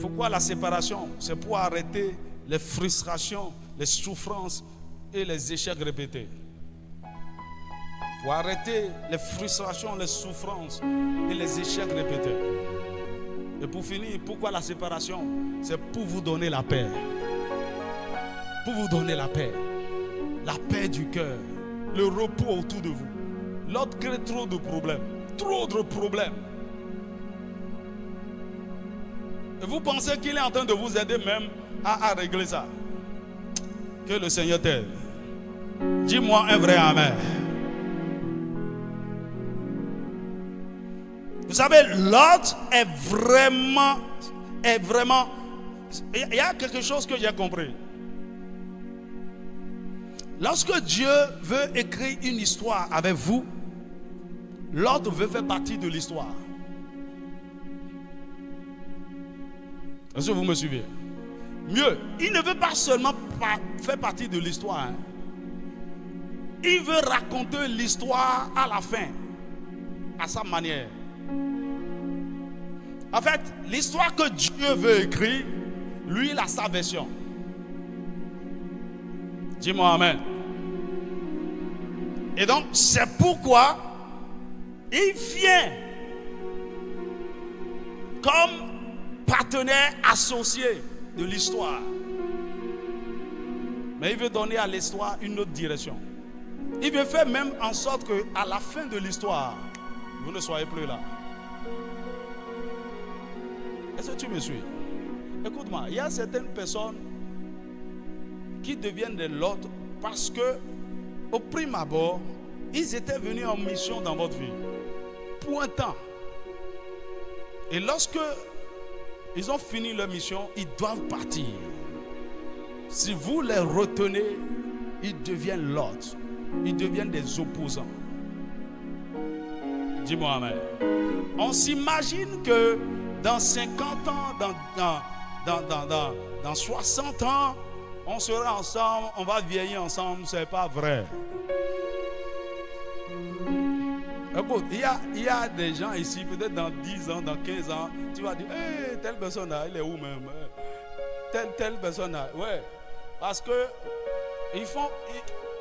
Pourquoi la séparation? C'est pour arrêter les frustrations, les souffrances et les échecs répétés. Pour arrêter les frustrations, les souffrances et les échecs répétés. Et pour finir, pourquoi la séparation? C'est pour vous donner la paix. Pour vous donner la paix. La paix du cœur. Le repos autour de vous. L'autre crée trop de problèmes. Trop de problèmes. Et vous pensez qu'il est en train de vous aider même à régler ça. Que le Seigneur t'aide. Dis-moi un vrai amen. Vous savez, Lot est vraiment... Il y a quelque chose que j'ai compris. Lorsque Dieu veut écrire une histoire avec vous, Lot veut faire partie de l'histoire. Est-ce que vous me suivez? Mieux, il ne veut pas seulement faire partie de l'histoire. Hein. Il veut raconter l'histoire à la fin, à sa manière. En fait, l'histoire que Dieu veut écrire, lui, il a sa version. Dis-moi amen. Et donc, c'est pourquoi il vient comme partenaire associé de l'histoire. Mais il veut donner à l'histoire une autre direction. Il veut faire même en sorte qu'à la fin de l'histoire, vous ne soyez plus là. Est-ce que tu me suis? Écoute-moi, il y a certaines personnes qui deviennent des Lot parce que, au prime abord, ils étaient venus en mission dans votre vie pour un temps. Et lorsque ils ont fini leur mission, ils doivent partir. Si vous les retenez, ils deviennent Lot. Ils deviennent des opposants. Dis-moi amen. On s'imagine que dans 50 ans, dans 60 ans, on sera ensemble, on va vieillir ensemble. Ce n'est pas vrai. Écoute, il y a des gens ici, peut-être dans 10 ans, dans 15 ans, tu vas dire, hey, telle personne là, elle est où même? Telle personne là, ouais. Parce que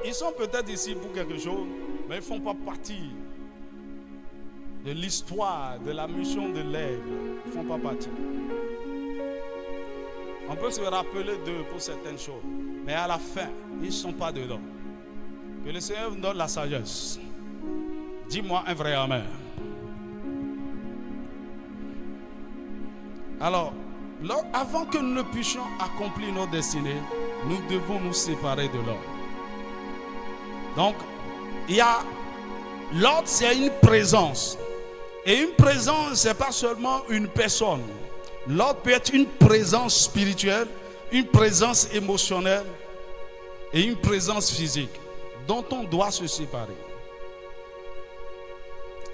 ils sont peut-être ici pour quelque chose, mais ils ne font pas partie de l'histoire, de la mission de l'aigle. Ils ne font pas partie. On peut se rappeler d'eux pour certaines choses, mais à la fin, ils ne sont pas dedans. Que le Seigneur nous donne la sagesse. Dis-moi un vrai amen. Alors, avant que nous ne puissions accomplir nos destinées, nous devons nous séparer de l'homme. Donc, il y a l'autre, c'est une présence. Et une présence, ce n'est pas seulement une personne. L'autre peut être une présence spirituelle, une présence émotionnelle et une présence physique dont on doit se séparer.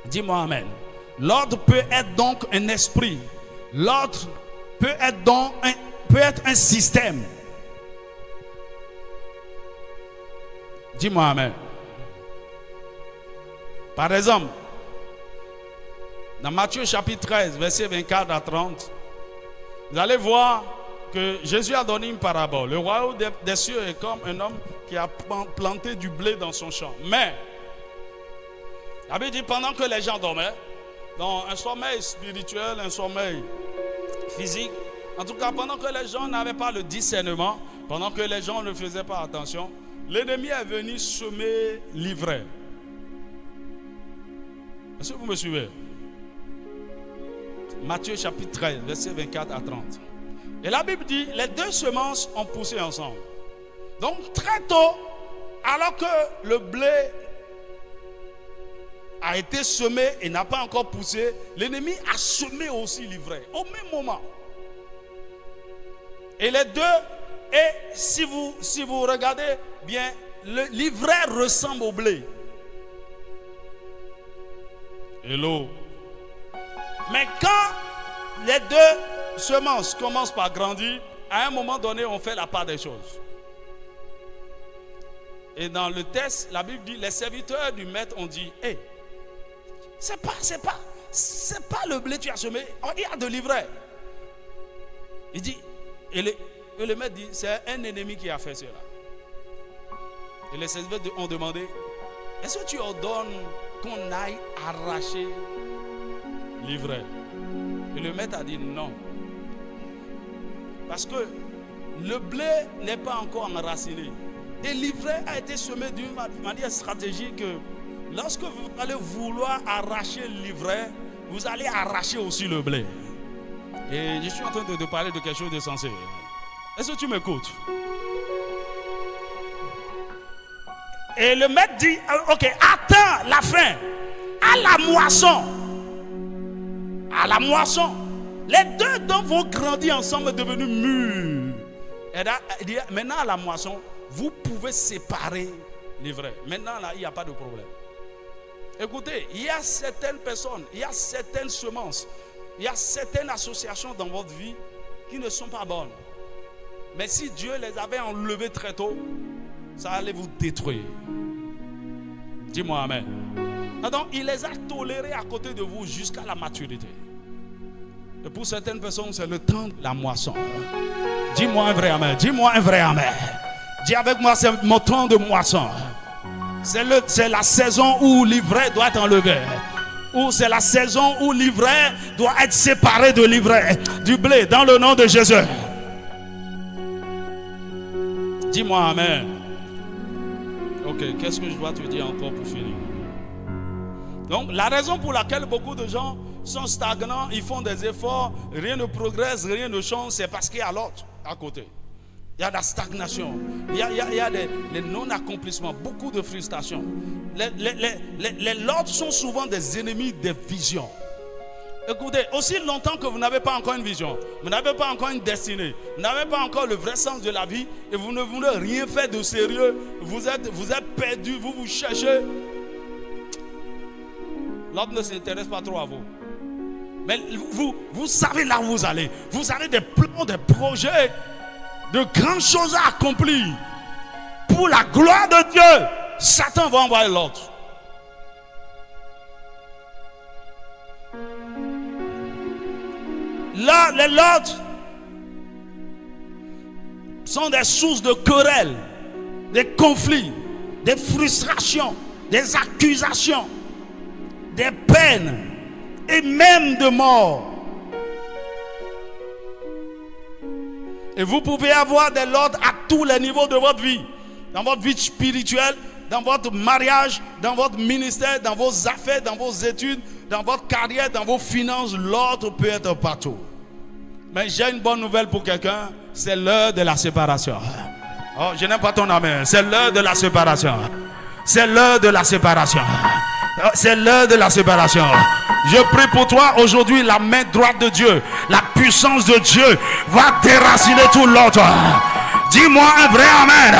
Dis-moi amen. L'autre peut être donc un esprit. L'autre peut être un système. Dis-moi amen. Par exemple, dans Matthieu chapitre 13, versets 24 à 30, vous allez voir que Jésus a donné une parabole. Le royaume des cieux est comme un homme qui a planté du blé dans son champ. Mais, la Bible dit pendant que les gens dormaient, dans un sommeil spirituel, un sommeil physique, en tout cas pendant que les gens n'avaient pas le discernement, pendant que les gens ne faisaient pas attention, l'ennemi est venu semer l'ivraie. Est-ce que vous me suivez? Matthieu chapitre 13, versets 24 à 30. Et la Bible dit, les deux semences ont poussé ensemble. Donc très tôt, alors que le blé a été semé et n'a pas encore poussé, l'ennemi a semé aussi l'ivraie au même moment. Et les deux, et si vous regardez bien, l'ivraie ressemble au blé. Hello. Mais quand les deux semences commencent par grandir, à un moment donné, on fait la part des choses. Et dans le texte, la Bible dit, les serviteurs du maître ont dit, hey, c'est pas le blé que tu as semé, il y a de l'ivraie. Il dit, et le maître dit, c'est un ennemi qui a fait cela. Et les serviteurs ont demandé, est-ce que tu ordonnes qu'on aille arracher l'ivraie? Et le maître a dit non. Parce que le blé n'est pas encore enraciné. Et l'ivraie a été semé d'une manière stratégique que lorsque vous allez vouloir arracher l'ivraie, vous allez arracher aussi le blé. Et je suis en train de te parler de quelque chose de sensé. Est-ce que tu m'écoutes? Et le maître dit, ok, attends la fin. À la moisson. À la moisson. Les deux dents vont grandir ensemble, devenus mûrs. Et là, il dit, maintenant à la moisson, vous pouvez séparer les vrais. Maintenant là, il n'y a pas de problème. Écoutez, il y a certaines personnes, il y a certaines semences, il y a certaines associations dans votre vie qui ne sont pas bonnes. Mais si Dieu les avait enlevées très tôt, ça allait vous détruire. Dis-moi amen. Donc il les a tolérés à côté de vous jusqu'à la maturité. Et pour certaines personnes, c'est le temps de la moisson. Dis-moi un vrai amen. Dis-moi un vrai amen. Dis avec moi, c'est mon temps de moisson. C'est la saison où l'ivraie doit être enlevé. Ou c'est la saison où l'ivraie doit être séparé de l'ivraie, du blé, dans le nom de Jésus. Dis-moi amen. Ok, qu'est-ce que je dois te dire encore pour finir? Donc, la raison pour laquelle beaucoup de gens sont stagnants, ils font des efforts, rien ne progresse, rien ne change, c'est parce qu'il y a l'autre à côté. Il y a de la stagnation, il y a des non-accomplissements, beaucoup de frustration. Les lots sont souvent des ennemis des visions. Écoutez, aussi longtemps que vous n'avez pas encore une vision, vous n'avez pas encore une destinée, vous n'avez pas encore le vrai sens de la vie et vous ne voulez rien faire de sérieux, vous êtes perdu, vous cherchez. L'autre ne s'intéresse pas trop à vous. Mais vous savez là où vous allez. Vous avez des plans, des projets, de grandes choses à accomplir. Pour la gloire de Dieu, Satan va envoyer l'autre. Là, les lots sont des sources de querelles, des conflits, des frustrations, des accusations, des peines et même de mort. Et vous pouvez avoir des lots à tous les niveaux de votre vie. Dans votre vie spirituelle, dans votre mariage, dans votre ministère, dans vos affaires, dans vos études, dans votre carrière, dans vos finances. L'autre peut être partout. Mais j'ai une bonne nouvelle pour quelqu'un. C'est l'heure de la séparation. Oh, je n'aime pas ton amen. C'est l'heure de la séparation. C'est l'heure de la séparation. C'est l'heure de la séparation. Je prie pour toi aujourd'hui, la main droite de Dieu, la puissance de Dieu va déraciner tout l'autre. Dis-moi un vrai amen.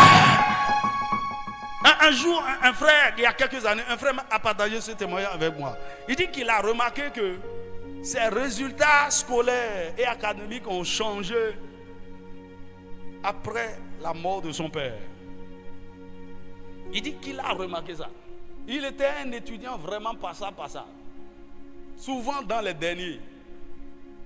Un jour, un frère, il y a quelques années, un frère a partagé ce témoignage avec moi. Il dit qu'il a remarqué que ses résultats scolaires et académiques ont changé après la mort de son père. Il dit qu'il a remarqué ça. Il était un étudiant vraiment passable. Souvent dans les derniers.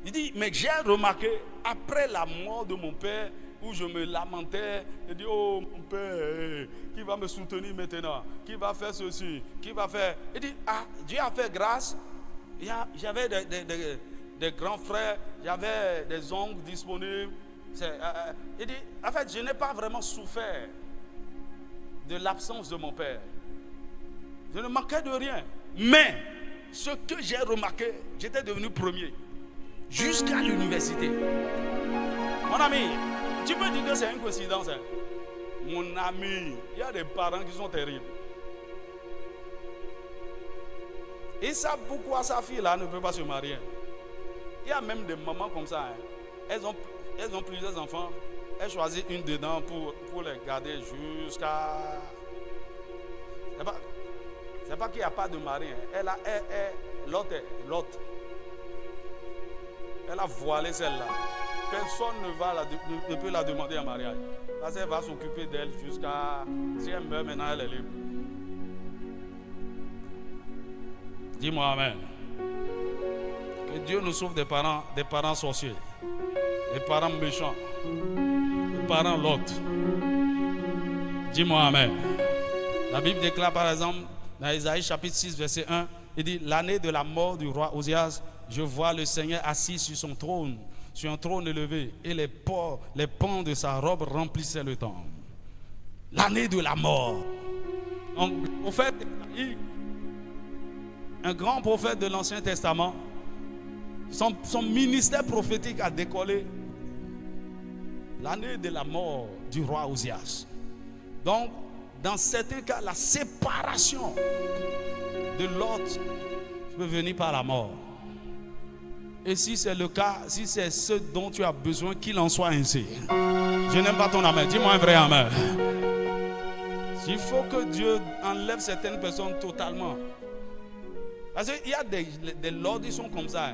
Il dit, mais j'ai remarqué, après la mort de mon père, où je me lamentais, je dis, oh mon père, qui va me soutenir maintenant? Qui va faire ceci? Qui va faire? Il dit, ah, Dieu a fait grâce. J'avais des grands frères, j'avais des oncles disponibles. Il dit, en fait, je n'ai pas vraiment souffert de l'absence de mon père. Je ne manquais de rien. Mais ce que j'ai remarqué, j'étais devenu premier. Jusqu'à l'université. Mon ami, tu peux dire que c'est une coïncidence. Hein? Mon ami, il y a des parents qui sont terribles. Ils savent pourquoi sa fille là ne peut pas se marier. Il y a même des mamans comme ça. Hein? Elles ont plusieurs enfants. Elles choisissent une dedans pour les garder jusqu'à... C'est pas qu'il n'y a pas de mari. Hein. L'autre. Elle a voilé celle-là. Personne ne peut la demander en mariage. Parce qu'elle va s'occuper d'elle jusqu'à... Si elle meurt maintenant, elle est libre. Dis-moi amen. Que Dieu nous sauve des parents sorciers, des parents méchants, des parents l'autre. Dis-moi amen. La Bible déclare par exemple dans Isaïe chapitre 6 verset 1, il dit, l'année de la mort du roi Osias, je vois le Seigneur assis sur son trône, sur un trône élevé, et les pans de sa robe remplissaient le temple. L'année de la mort. Donc, le prophète, un grand prophète de l'Ancien Testament, Son ministère prophétique a décollé l'année de la mort du roi Ozias. Donc, dans certains cas, la séparation de Lot peut venir par la mort. Et si c'est le cas, si c'est ce dont tu as besoin, qu'il en soit ainsi. Je n'aime pas ton amen. Dis-moi un vrai amen. Il faut que Dieu enlève certaines personnes totalement. Parce qu'il y a des lords qui sont comme ça.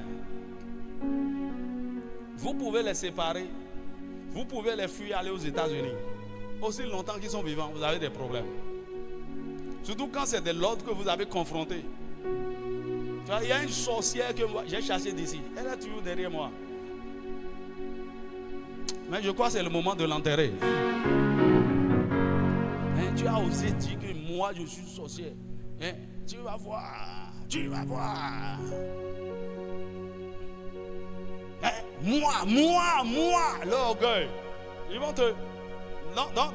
Vous pouvez les séparer. Vous pouvez les fuir, aller aux États-Unis. Aussi longtemps qu'ils sont vivants, vous avez des problèmes. Surtout quand c'est des lords que vous avez confrontés. Il y a une sorcière que j'ai chassée d'ici. Elle est toujours derrière moi. Mais je crois que c'est le moment de l'enterrer. Tu as osé dire que moi je suis sorcière. Tu vas voir. Tu vas voir. Moi, l'orgueil. Ils vont te...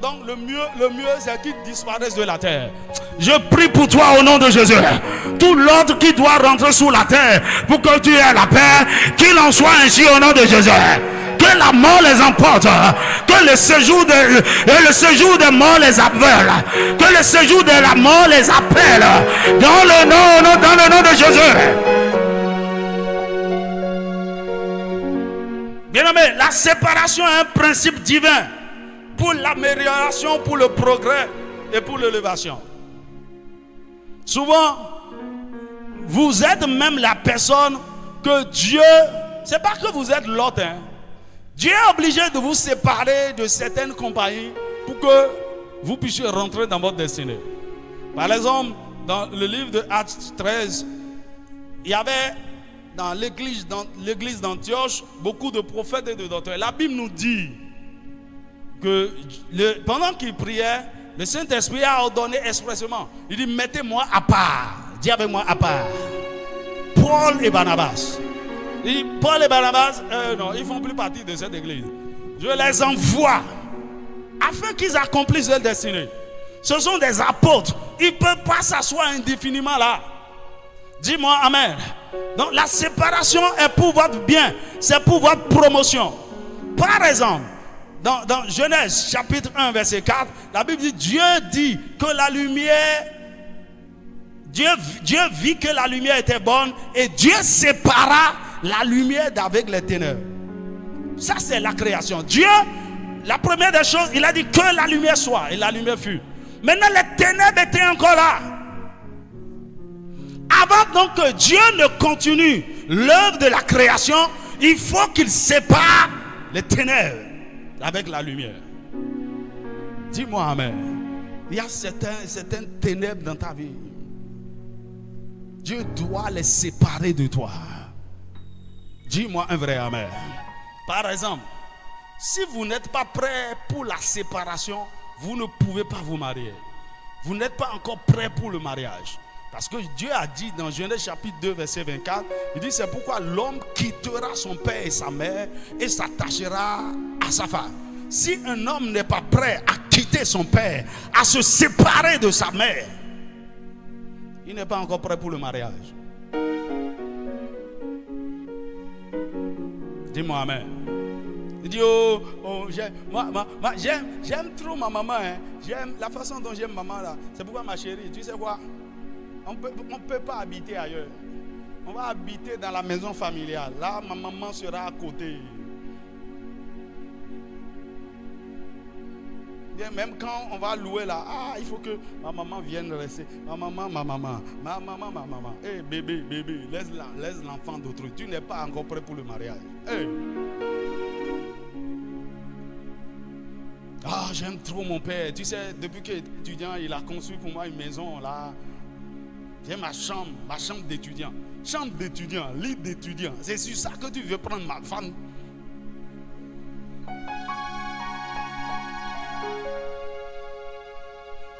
Donc le mieux c'est qu'ils disparaissent de la terre. Je prie pour toi au nom de Jésus. Tout l'ordre qui doit rentrer sous la terre pour que tu aies la paix, qu'il en soit ainsi au nom de Jésus. Que la mort les emporte, que le séjour des morts les aveugle, que le séjour de la mort les appelle dans le nom de Jésus. Bien aimé, la séparation est un principe divin pour l'amélioration, pour le progrès et pour l'élévation. Souvent, vous êtes même la personne que Dieu, c'est pas que vous êtes l'autre, Dieu est obligé de vous séparer de certaines compagnies pour que vous puissiez rentrer dans votre destinée. Par exemple, dans le livre de Actes 13, il y avait dans l'église d'Antioche beaucoup de prophètes et de docteurs. La Bible nous dit que pendant qu'ils priaient, le Saint-Esprit a ordonné expressément. Il dit, mettez-moi à part. Dis avec moi à part. Paul et Barnabas. Il dit, Paul et Barnabas, non, ils ne font plus partie de cette église. Je les envoie afin qu'ils accomplissent leur destinée. Ce sont des apôtres. Ils ne peuvent pas s'asseoir indéfiniment là. Dis-moi amen. Donc la séparation est pour votre bien. C'est pour votre promotion. Par exemple, dans Genèse chapitre 1 verset 4, la Bible dit, Dieu dit que la lumière, Dieu vit que la lumière était bonne et Dieu sépara la lumière d'avec les ténèbres. Ça c'est la création. Dieu, la première des choses, il a dit que la lumière soit et la lumière fut. Maintenant les ténèbres étaient encore là. Avant donc que Dieu ne continue l'œuvre de la création, il faut qu'il sépare les ténèbres avec la lumière. Dis-moi amen. Il y a certaines ténèbres dans ta vie. Dieu doit les séparer de toi. Dis-moi un vrai amen. Par exemple, si vous n'êtes pas prêt pour la séparation, vous ne pouvez pas vous marier. Vous n'êtes pas encore prêt pour le mariage. Parce que Dieu a dit dans Genèse chapitre 2 verset 24, il dit c'est pourquoi l'homme quittera son père et sa mère et s'attachera à sa femme. Si un homme n'est pas prêt à quitter son père, à se séparer de sa mère, il n'est pas encore prêt pour le mariage. Dis-moi amen. Il dit j'aime trop ma maman. J'aime la façon dont j'aime maman là. C'est pourquoi ma chérie, tu sais quoi? On ne peut pas habiter ailleurs. On va habiter dans la maison familiale. Là, ma maman sera à côté. Même quand on va louer là, il faut que ma maman vienne rester. Ma maman. Hey, bébé, laisse l'enfant d'autrui. Tu n'es pas encore prêt pour le mariage. Hey. J'aime trop mon père. Tu sais, depuis qu'il est étudiant, il a construit pour moi une maison là. J'ai ma chambre d'étudiant. Chambre d'étudiant, lit d'étudiant. C'est sur ça que tu veux prendre ma femme.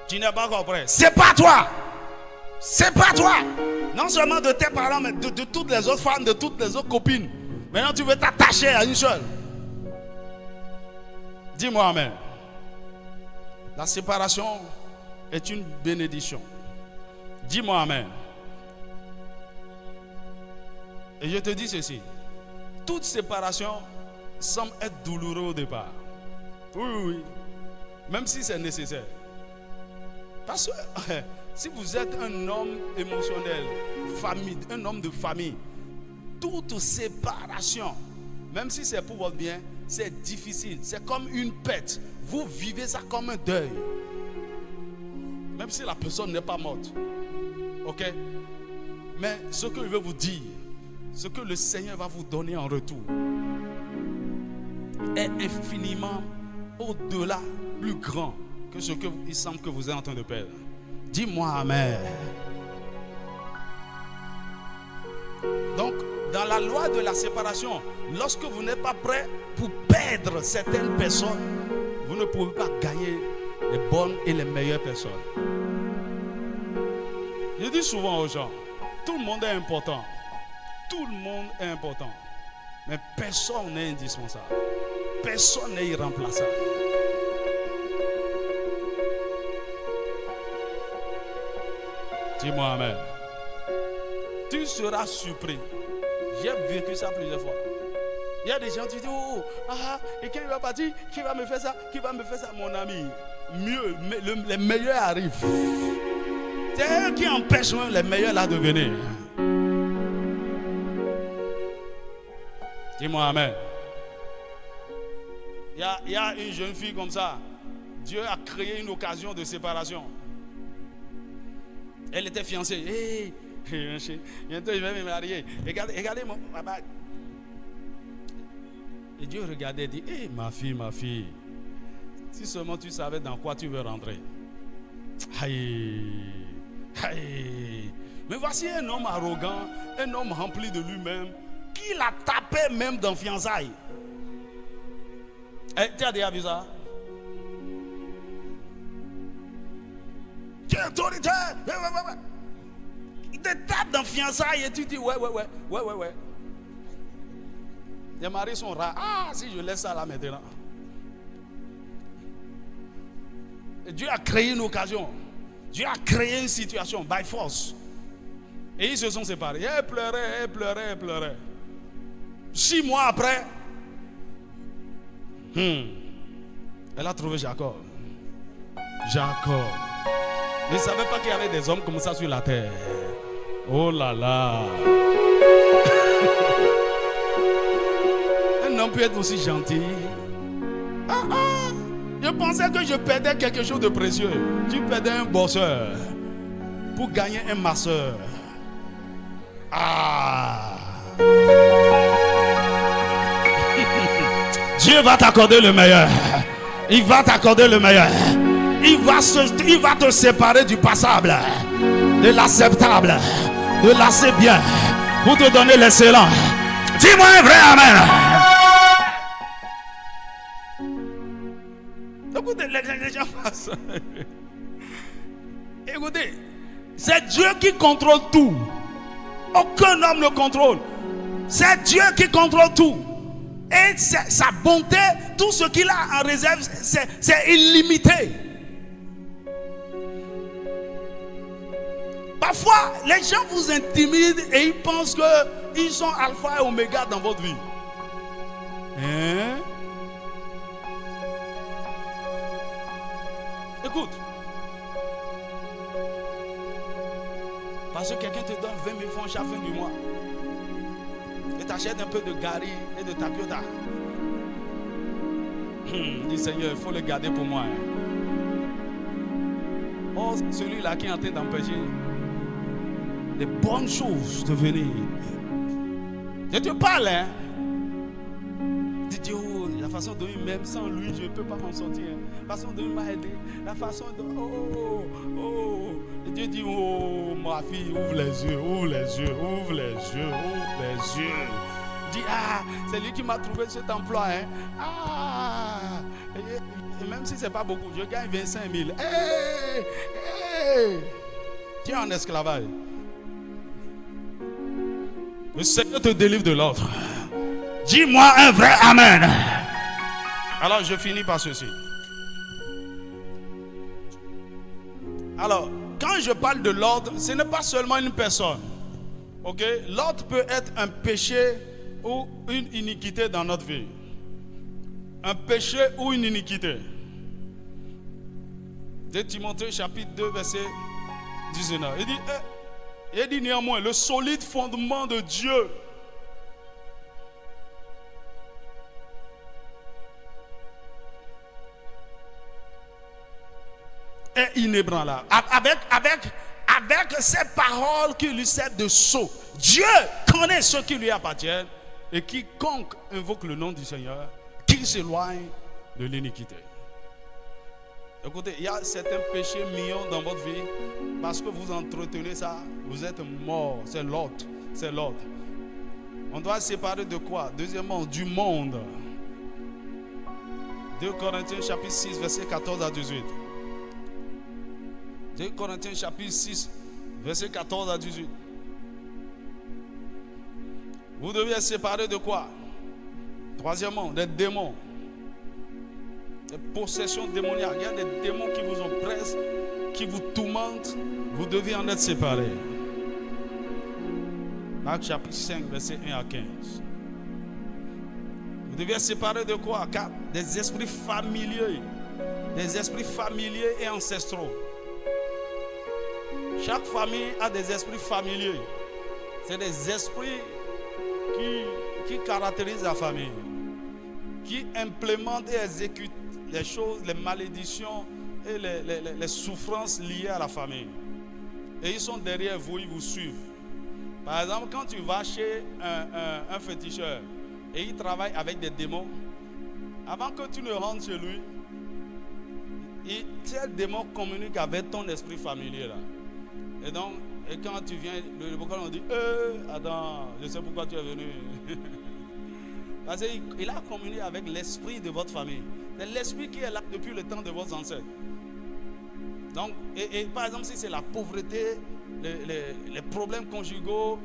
Tu n'es pas encore prêt. C'est pas toi. C'est pas toi. Non seulement de tes parents, mais de toutes les autres femmes, de toutes les autres copines. Maintenant tu veux t'attacher à une seule. Dis-moi amen. La séparation est une bénédiction. Dis-moi amen. Et je te dis ceci. toute séparation semble être douloureuse au départ. Oui. Même si c'est nécessaire. Parce que si vous êtes un homme émotionnel, un homme de famille, toute séparation, même si c'est pour votre bien, c'est difficile. C'est comme une perte. Vous vivez ça comme un deuil. Même si la personne n'est pas morte. Ok? Mais ce que je veux vous dire, ce que le Seigneur va vous donner en retour, est infiniment au-delà, plus grand que ce qu'il semble que vous êtes en train de perdre. Dis-moi Amen. Donc, dans la loi de la séparation, lorsque vous n'êtes pas prêt pour perdre certaines personnes, vous ne pouvez pas gagner les bonnes et les meilleures personnes. Je dis souvent aux gens, tout le monde est important. Tout le monde est important. Mais personne n'est indispensable. Personne n'est irremplaçable. Dis-moi Amen. Tu seras surpris. J'ai vécu ça plusieurs fois. Il y a des gens qui disent, et quand il va partir, qui va me faire ça? Qui va me faire ça? Mon ami, mieux, les meilleurs arrivent. C'est eux qui empêchent même les meilleurs là de venir. Dis-moi Amen. Il y a une jeune fille comme ça. Dieu a créé une occasion de séparation. Elle était fiancée. Bientôt je vais me marier. Regardez mon papa. Et Dieu regardait et dit, ma fille, si seulement tu savais dans quoi tu veux rentrer. Aïe. Mais voici un homme arrogant, un homme rempli de lui-même, qui l'a tapé même dans fiançailles. Tu as déjà vu ça? Tu es autoritaire. Il te tape dans fiançailles et tu dis ouais. Les maris sont rares. Si je laisse ça là maintenant. Et Dieu a créé une occasion. Dieu a créé une situation by force. Et ils se sont séparés. Elle pleurait. 6 mois après, elle a trouvé Jacob. Il ne savait pas qu'il y avait des hommes comme ça sur la terre. Oh là là. Un homme peut être aussi gentil. Je pensais que je perdais quelque chose de précieux. Tu perdais un bosseur pour gagner un masseur. Dieu va t'accorder le meilleur. Il va t'accorder le meilleur. Il va te séparer du passable, de l'acceptable, de l'assez bien, pour te donner l'excellent. Dis-moi un vrai Amen. Écoutez, les gens passent. Écoutez, c'est Dieu qui contrôle tout. Aucun homme ne contrôle. C'est Dieu qui contrôle tout. Et sa bonté, tout ce qu'il a en réserve, c'est illimité. Parfois, les gens vous intimident et ils pensent qu'ils sont alpha et oméga dans votre vie. Écoute. Parce que quelqu'un te donne 20 000 francs chaque fin du mois. Et t'achètes un peu de gari et de tapioca. Dis Seigneur, il faut le garder pour moi. Oh, celui-là qui est en train d'empêcher les bonnes choses de venir. Je te parle, Dis Dieu, la façon dont il m'aime, sans lui, je ne peux pas m'en sortir. La façon dont il m'a aidé, la façon dont... Et Dieu dit, ma fille, ouvre les yeux. Dis, c'est lui qui m'a trouvé cet emploi. Et même si ce n'est pas beaucoup, je gagne 25 000. Tu es en esclavage. Le Seigneur te délivre de l'autre. Dis-moi un vrai Amen. Alors je finis par ceci. Alors, quand je parle de l'ordre, ce n'est pas seulement une personne. Ok? L'ordre peut être un péché ou une iniquité dans notre vie. Un péché ou une iniquité. 2 Timothée chapitre 2 verset 19. Il dit néanmoins, le solide fondement de Dieu est inébranlable. Avec ces paroles qui lui servent de sceau, Dieu connaît ceux qui lui appartiennent, et quiconque invoque le nom du Seigneur, qu'il s'éloigne de l'iniquité. Écoutez, il y a certains péchés millions dans votre vie, parce que vous entretenez ça, vous êtes mort. C'est l'autre. C'est l'autre. On doit se séparer de quoi? Deuxièmement, du monde. 2 Corinthiens chapitre 6 verset 14 à 18. 2 Corinthiens chapitre 6 verset 14 à 18. Vous devez être séparés de quoi? Troisièmement, des démons. Des possessions démoniaques. Il y a des démons qui vous oppressent, qui vous tourmentent. Vous devez en être séparés. Marc chapitre 5 verset 1 à 15. Vous devez être séparés de quoi? Car des esprits familiers. Des esprits familiers et ancestraux. Chaque famille a des esprits familiers. C'est des esprits qui caractérisent la famille, qui implémentent et exécutent les choses, les malédictions et les souffrances liées à la famille. Et ils sont derrière vous, ils vous suivent. Par exemple, quand tu vas chez un féticheur et il travaille avec des démons, avant que tu ne rentres chez lui, ces démons communiquent avec ton esprit familier là. Et donc, quand tu viens, le vocal on dit attends, je sais pourquoi tu es venu. Parce qu'il a communiqué avec l'esprit de votre famille. C'est l'esprit qui est là depuis le temps de vos ancêtres. Donc, et par exemple, si c'est la pauvreté, les problèmes conjugaux,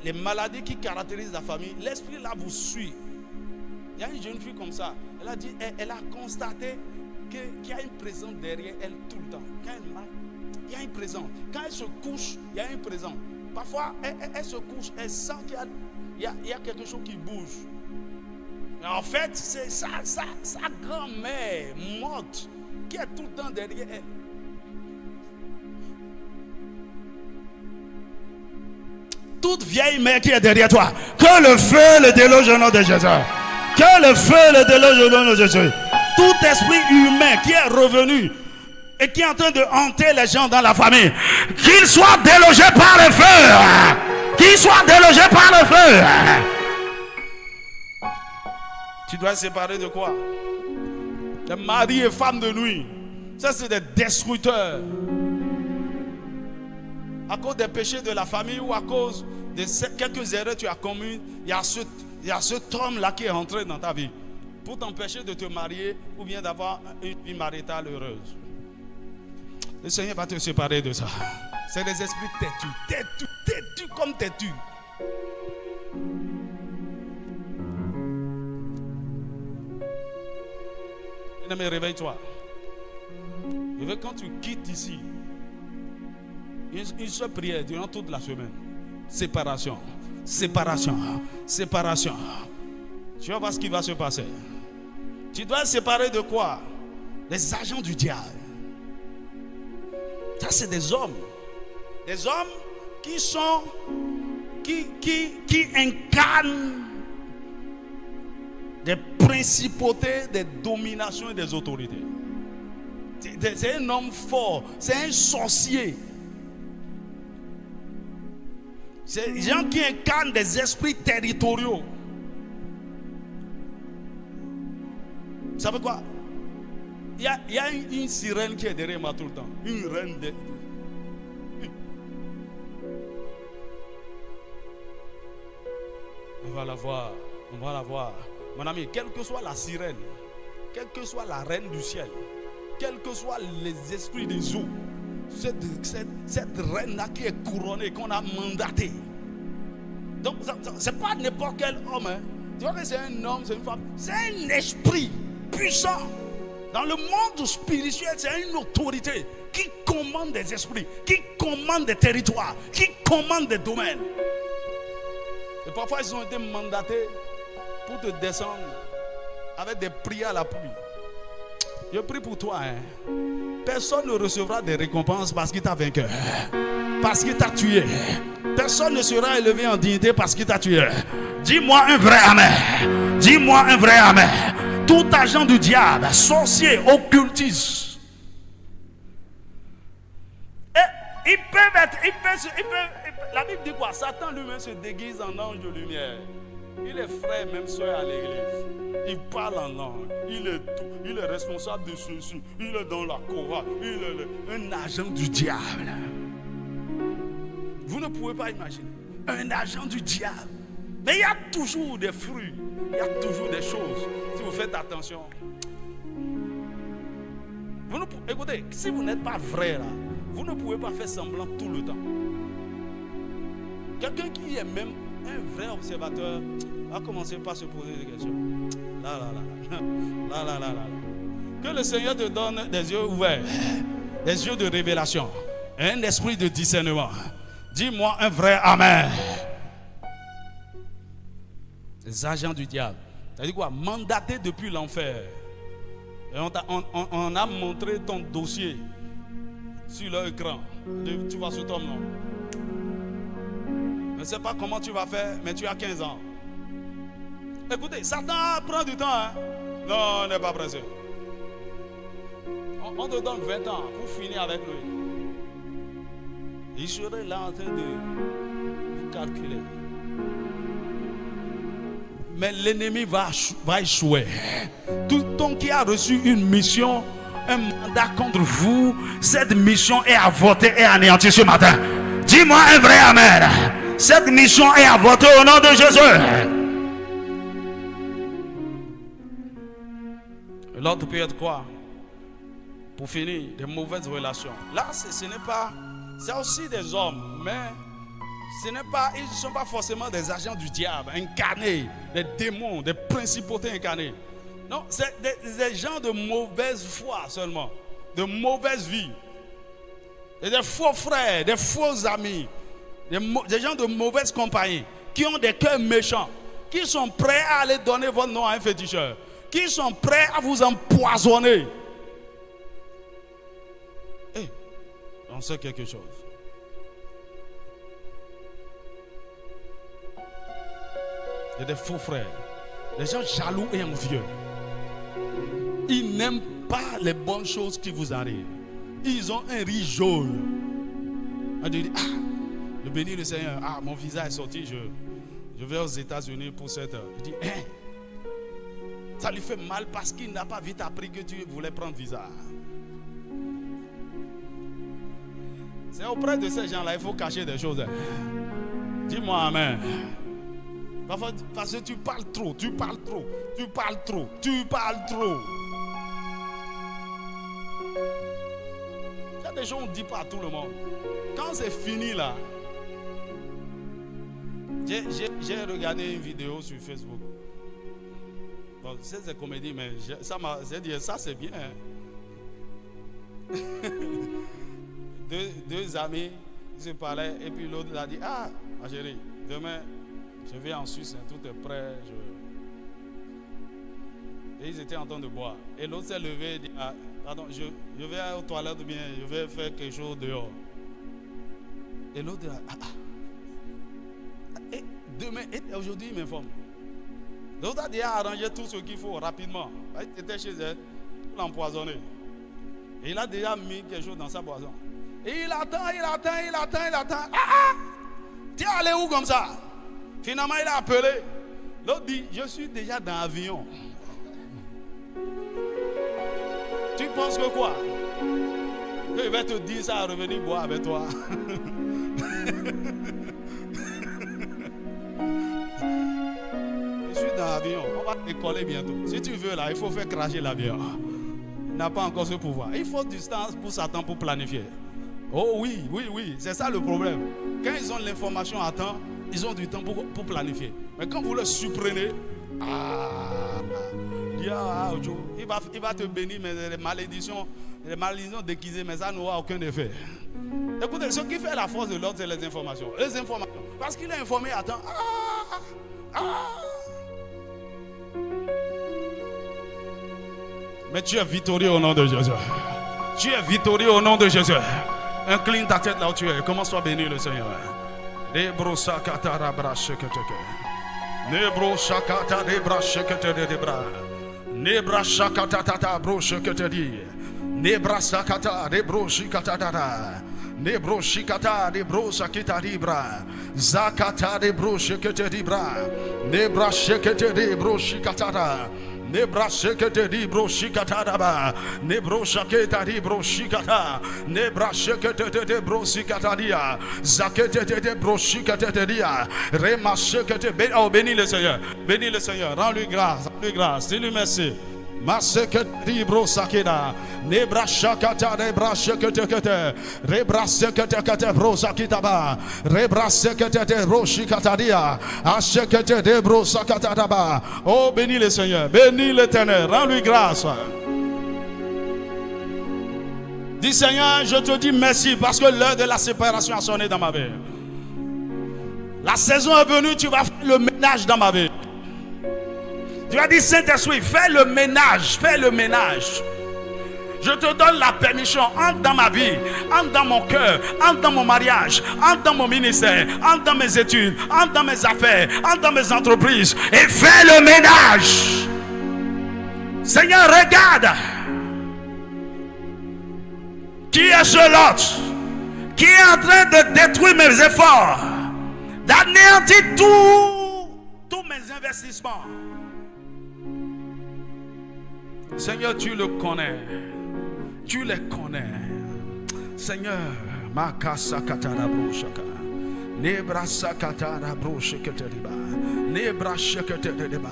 les maladies qui caractérisent la famille, l'esprit là vous suit. Il y a une jeune fille comme ça. Elle a dit, elle a constaté qu'il y a une présence derrière elle tout le temps. Quand elle marche, il y a une présence. Quand elle se couche, il y a une présence. Parfois, elle se couche, elle sent qu'il y a quelque chose qui bouge. Mais en fait, c'est sa grand-mère morte qui est tout le temps derrière elle. Toute vieille mère qui est derrière toi, que le feu le déloge au nom de Jésus. Que le feu le déloge au nom de Jésus. Tout esprit humain qui est revenu et qui est en train de hanter les gens dans la famille, qu'il soit délogé par le feu. Qu'il soit délogé par le feu. Tu dois te séparer de quoi? Les maris et femmes de nuit. Ça, c'est des destructeurs. À cause des péchés de la famille ou à cause de quelques erreurs que tu as commises, il y a cet homme-là qui est entré dans ta vie pour t'empêcher de te marier ou bien d'avoir une vie maritale heureuse. Le Seigneur va te séparer de ça. C'est des esprits têtus comme têtus. Mais réveille-toi. Je veux quand tu quittes ici, une seule prière durant toute la semaine. Séparation, séparation, séparation. Tu vas voir ce qui va se passer. Tu dois te séparer de quoi? Les agents du diable. Ça, c'est des hommes. Des hommes qui sont, qui incarnent des principautés, des dominations et des autorités. C'est un homme fort, c'est un sorcier. C'est des gens qui incarnent des esprits territoriaux. Vous savez quoi? Il y a une sirène qui est derrière moi tout le temps. Une reine de... On va la voir. On va la voir. Mon ami, quelle que soit la sirène, quelle que soit la reine du ciel, quels que soient les esprits des eaux, cette reine-là qui est couronnée, qu'on a mandatée. Donc, c'est pas n'importe quel homme. Hein. Tu vois que c'est un homme, c'est une femme. C'est un esprit puissant. Dans le monde spirituel, c'est une autorité qui commande des esprits, qui commande des territoires, qui commande des domaines. Et parfois, ils ont été mandatés pour te descendre avec des prières à la pluie. Je prie pour toi. Personne ne recevra des récompenses parce qu'il t'a vaincu. Parce qu'il t'a tué. Personne ne sera élevé en dignité parce qu'il t'a tué. Dis-moi un vrai amen. Dis-moi un vrai amen. Tout agent du diable, sorcier, occultiste. Et ils peuvent être. La Bible dit quoi? Satan lui-même se déguise en ange de lumière. Il est frère, même soeur à l'église. Il parle en langue. Il est tout. Il est responsable de ceci. Il est dans la chorale. Il est un agent du diable. Vous ne pouvez pas imaginer. Un agent du diable. Mais il y a toujours des fruits. Il y a toujours des choses. Si vous faites attention. Écoutez, si vous n'êtes pas vrai là, vous ne pouvez pas faire semblant tout le temps. Quelqu'un qui est même un vrai observateur va commencer par se poser des questions. Là. Que le Seigneur te donne des yeux ouverts, des yeux de révélation, un esprit de discernement. Dis-moi un vrai amen. Les agents du diable. C'est-à-dire quoi? Mandaté depuis l'enfer. Et on a montré ton dossier sur leur écran. Tu vas sur ton nom. Je ne sais pas comment tu vas faire, mais tu as 15 ans. Écoutez, Satan prend du temps. Non, on n'est pas pressé. On te donne 20 ans pour finir avec lui. Il serait là en train de vous calculer. Mais l'ennemi va échouer. Tout homme qui a reçu une mission, un mandat contre vous, cette mission est avortée et anéantie ce matin. Dis-moi un vrai amen. Cette mission est avortée au nom de Jésus. L'autre peut être quoi? Pour finir, des mauvaises relations. Là, ce n'est pas... C'est aussi des hommes, mais ce n'est pas, ils ne sont pas forcément des agents du diable, incarnés, des démons, des principautés incarnées. Non, c'est des gens de mauvaise foi seulement, de mauvaise vie. Et des faux frères, des faux amis, des gens de mauvaise compagnie, qui ont des cœurs méchants, qui sont prêts à aller donner votre nom à un féticheur, qui sont prêts à vous empoisonner. On sait quelque chose. Il y a des faux frères, des gens jaloux et envieux. Ils n'aiment pas les bonnes choses qui vous arrivent. Ils ont un riz jaune. On dit, je bénis le Seigneur. Mon visa est sorti, je vais aux États-Unis pour cette heure. Il dit, ça lui fait mal parce qu'il n'a pas vite appris que tu voulais prendre visa. C'est auprès de ces gens-là, il faut cacher des choses. Dis-moi amen. Parce que tu parles trop. Il y a des gens, on ne dit pas à tout le monde. Quand c'est fini là, j'ai regardé une vidéo sur Facebook. Bon, c'est comédie, mais j'ai dit ça c'est bien. Deux amis, ils se parlaient et puis l'autre a dit, ma chérie, demain je vais en Suisse, tout est prêt. Et ils étaient en train de boire. Et l'autre s'est levé et dit, pardon, je vais aux toilettes bien, je vais faire quelque chose dehors. Et l'autre dit, et demain, et aujourd'hui il m'informe. L'autre a dit à arranger tout ce qu'il faut rapidement. Il était chez elle pour l'empoisonner. Et il a déjà mis quelque chose dans sa boisson. Et il attend. Tu es allé où comme ça? Finalement, il a appelé. L'autre dit, je suis déjà dans l'avion. Tu penses que quoi? Il va te dire ça à revenir boire avec toi. Je suis dans l'avion. On va décoller bientôt. Si tu veux là, il faut faire cracher l'avion. Il n'a pas encore ce pouvoir. Il faut du temps pour Satan pour planifier. Oh oui, c'est ça le problème. Quand ils ont l'information à temps, ils ont du temps pour planifier. Mais quand vous le supprenez, il va te bénir, mais les malédictions déguisées, mais ça n'aura aucun effet. Écoutez, ce qui fait la force de l'autre, c'est les informations. Parce qu'il est informé à temps. Mais tu es victorieux au nom de Jésus. Tu es victorieux au nom de Jésus. Incline ta tête là où tu es. Commence-toi à bénir le Seigneur. Nebro sakata rabra sheketeke. Nebro shakata debra shekete debra. Nebra shakata tata bro shekete di. Nebra sakata debro shikata dada. Nebro shikata debro sakita dibra. Zakata debro shekete dibra. Nebra shekete debro shikata da. Nebra shekete di bro shikata ba, nebro shaketa di bro shikata, nebra shekete de bro shikata dia, zakete de bro shikata dia, rema shekete. Oh, bénis le Seigneur, bénis le Seigneur, rends-lui grâce, dis-lui merci. Maseketi bro sakeda, nebra shakata nebra shekete kete, rebra sekete kete bro sakitaba, rebra sekete de bro shikatadia, ashekete de bro sakataba. Oh, bénis le Seigneur, bénis l'Éternel, rends-lui grâce. Dis Seigneur, je te dis merci parce que l'heure de la séparation a sonné dans ma vie. La saison est venue, tu vas faire le ménage dans ma vie. Tu as dit Saint-Esprit, fais le ménage, fais le ménage. Je te donne la permission, entre dans ma vie, entre dans mon cœur, entre dans mon mariage, entre dans mon ministère, entre dans mes études, entre dans mes affaires, entre dans mes entreprises et fais le ménage. Seigneur, regarde. Qui est ce Lot qui est en train de détruire mes efforts, d'anéantir tous mes investissements. Seigneur, tu le connais. Tu les connais. Seigneur, Makasa Katara Broshaka. Nebra Sakatara Broshakatariba. Nebra Shakatariba.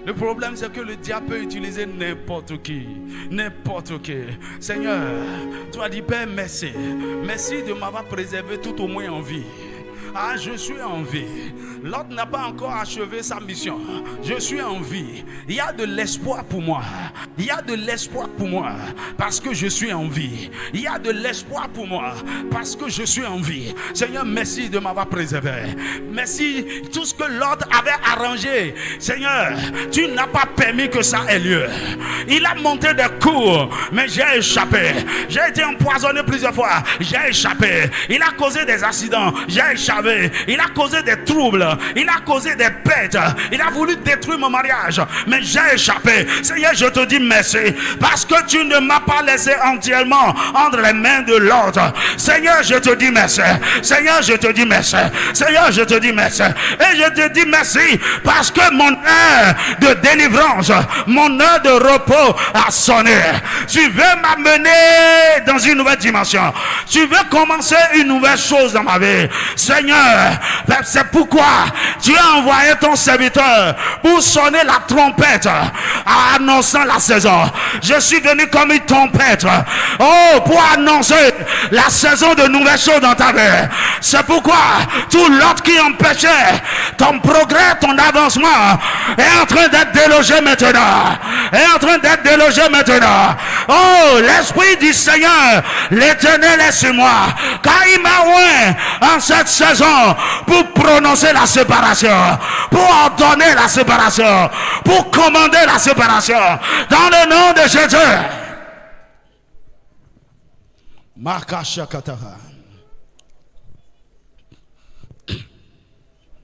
Le problème, c'est que le diable peut utiliser n'importe qui. N'importe qui. Seigneur, tu as dit, Père, merci. Merci de m'avoir préservé tout au moins en vie. Ah, je suis en vie. L'autre n'a pas encore achevé sa mission. Je suis en vie. Il y a de l'espoir pour moi. Il y a de l'espoir pour moi parce que je suis en vie. Il y a de l'espoir pour moi parce que je suis en vie. Seigneur, merci de m'avoir préservé. Merci tout ce que l'autre avait arrangé. Seigneur, tu n'as pas permis que ça ait lieu. Il a monté des cours, mais j'ai échappé. J'ai été empoisonné plusieurs fois. J'ai échappé. Il a causé des accidents. J'ai échappé. Il a causé des troubles, il a causé des pertes, il a voulu détruire mon mariage, mais j'ai échappé. Seigneur, je te dis merci parce que tu ne m'as pas laissé entièrement entre les mains de l'autre. Seigneur, je te dis merci. Seigneur, je te dis merci. Seigneur, je te dis merci. Et je te dis merci parce que mon heure de délivrance, mon heure de repos a sonné. Tu veux m'amener dans une nouvelle dimension. Tu veux commencer une nouvelle chose dans ma vie. Seigneur, c'est pourquoi tu as envoyé ton serviteur pour sonner la trompette en annonçant la saison. Je suis venu comme une trompette, oh, pour annoncer la saison de nouvelles choses dans ta vie. C'est pourquoi tout l'autre qui empêchait ton progrès, ton avancement est en train d'être délogé maintenant. Est en train d'être délogé maintenant. Oh, l'Esprit du Seigneur, l'Éternel est sur moi, car il m'a oint en cette saison pour prononcer la séparation, pour ordonner la séparation, pour commander la séparation dans le nom de Jésus.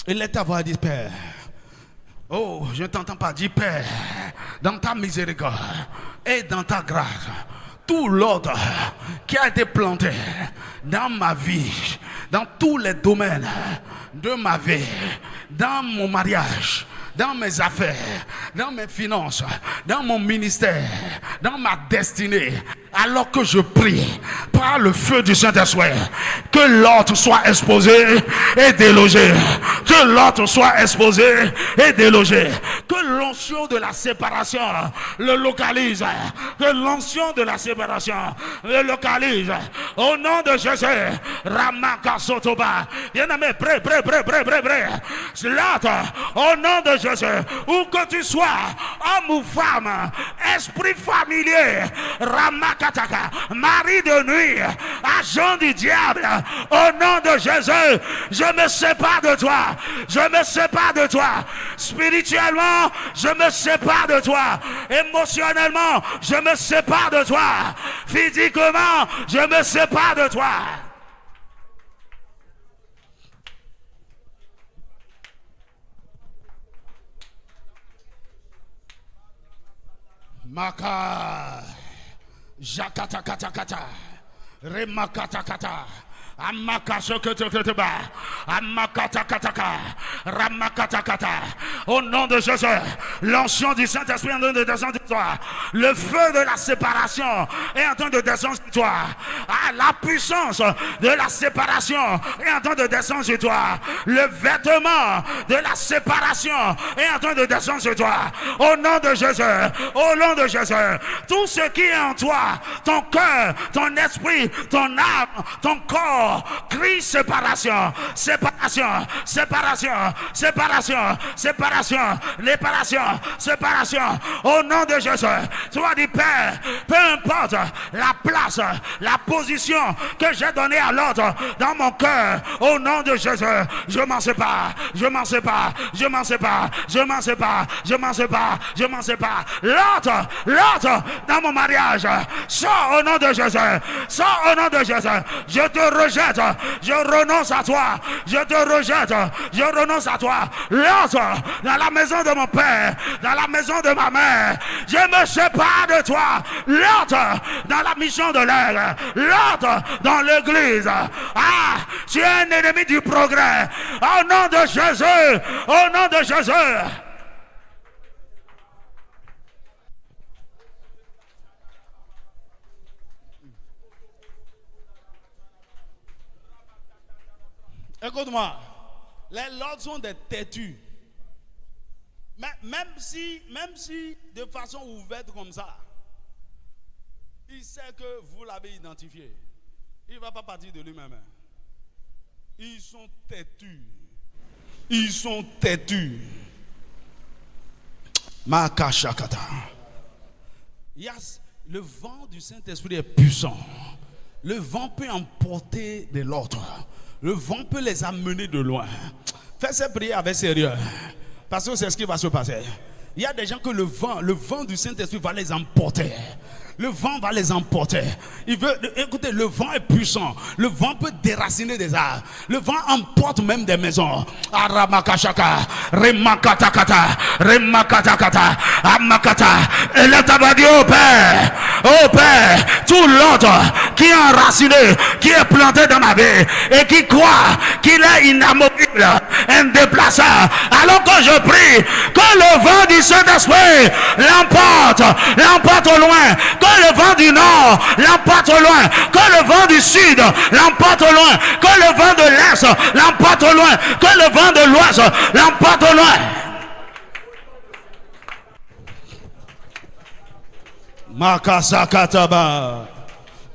Il est à voir dit Père. Oh, je ne t'entends pas dire Père, dans ta miséricorde et dans ta grâce, tout l'ordre qui a été planté dans ma vie, dans tous les domaines de ma vie, dans mon mariage, dans mes affaires, dans mes finances, dans mon ministère, dans ma destinée, alors que je prie par le feu du Saint-Esprit, que l'autre soit exposé et délogé, que l'autre soit exposé et délogé, que l'onction de la séparation le localise, que l'onction de la séparation le localise, au nom de Jésus. Ramaka Sotoba, bien-aimé, prêt. L'autre, au nom de Jésus, où que tu sois, homme ou femme, esprit familier, Ramakataka, mari de nuit, agent du diable, au nom de Jésus, je me sépare de toi, je me sépare de toi, spirituellement, je me sépare de toi, émotionnellement, je me sépare de toi, physiquement, je me sépare de toi. Maka Jakata kata kata Remakata kata au nom de Jésus, l'onction du Saint-Esprit est en train de descendre sur toi. Le feu de la séparation est en train de descendre sur toi. Ah, la puissance de la séparation est en train de descendre sur toi. Le vêtement de la séparation est en train de descendre sur toi. Au nom de Jésus, au nom de Jésus, tout ce qui est en toi, ton cœur, ton esprit, ton âme, ton corps, crie séparation, séparation, séparation, séparation, séparation, séparation, séparation. Au nom de Jésus, tu vas dire Père, peu importe la place, la position que j'ai donnée à l'autre dans mon cœur, au nom de Jésus, je m'en sépare, je m'en sépare, je m'en sépare, je m'en sépare, je m'en sépare, je m'en sépare. L'autre dans mon mariage, sors au nom de Jésus, sors au nom de Jésus, je te rejette. Je renonce à toi. Je te rejette. Je renonce à toi. L'autre, dans la maison de mon père, dans la maison de ma mère, je me sépare de toi. L'autre, dans la mission de l'air. L'autre, dans l'église. Ah, tu es un ennemi du progrès. Au nom de Jésus. Au nom de Jésus. Écoute-moi, les lords sont des têtus. Mais même si de façon ouverte comme ça, il sait que vous l'avez identifié. Il ne va pas partir de lui-même. Ils sont têtus. Ils sont têtus. Makashakata. Yes, le vent du Saint-Esprit est puissant. Le vent peut emporter de l'autre. Le vent peut les amener de loin. Fais cette prière avec sérieux. Parce que c'est ce qui va se passer. Il y a des gens que le vent du Saint-Esprit va les emporter. Le vent va les emporter. Écoutez, le vent est puissant. Le vent peut déraciner des arbres. Le vent emporte même des maisons. Aramakashaka, Remakatakata, Remakatakata, Amakata. Et là, t'as dit au Père, tout l'autre qui est enraciné, qui est planté dans ma vie et qui croit qu'il est inamovible, indéplaçable. Alors que je prie que le vent du Saint-Esprit l'emporte au loin. Que le vent du nord l'emporte au loin, que le vent du sud l'emporte au loin, que le vent de l'est l'emporte au loin, que le vent de l'ouest l'emporte au loin. Makasakataba,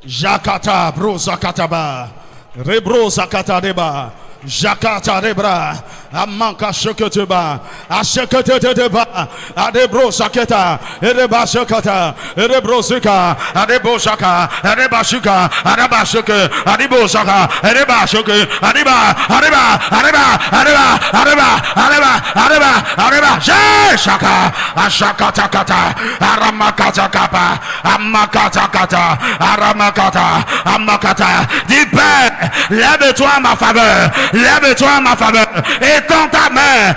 Jakata brosakataba, rebrosakatadeba, Jakata rebra, amanka sheketeba, asheketeba, adebro saketa, edeba shekata, edebro sika, adebo shaka, adeba shika, adeba sheke, adebo shaka, edeba sheke, adeba, shaka, ashakata kata, aramakata kapa, amakata kata, aramakata, amakata. Dis Père, lève-toi à ma faveur. Lève-toi à ma faveur, étends ta main,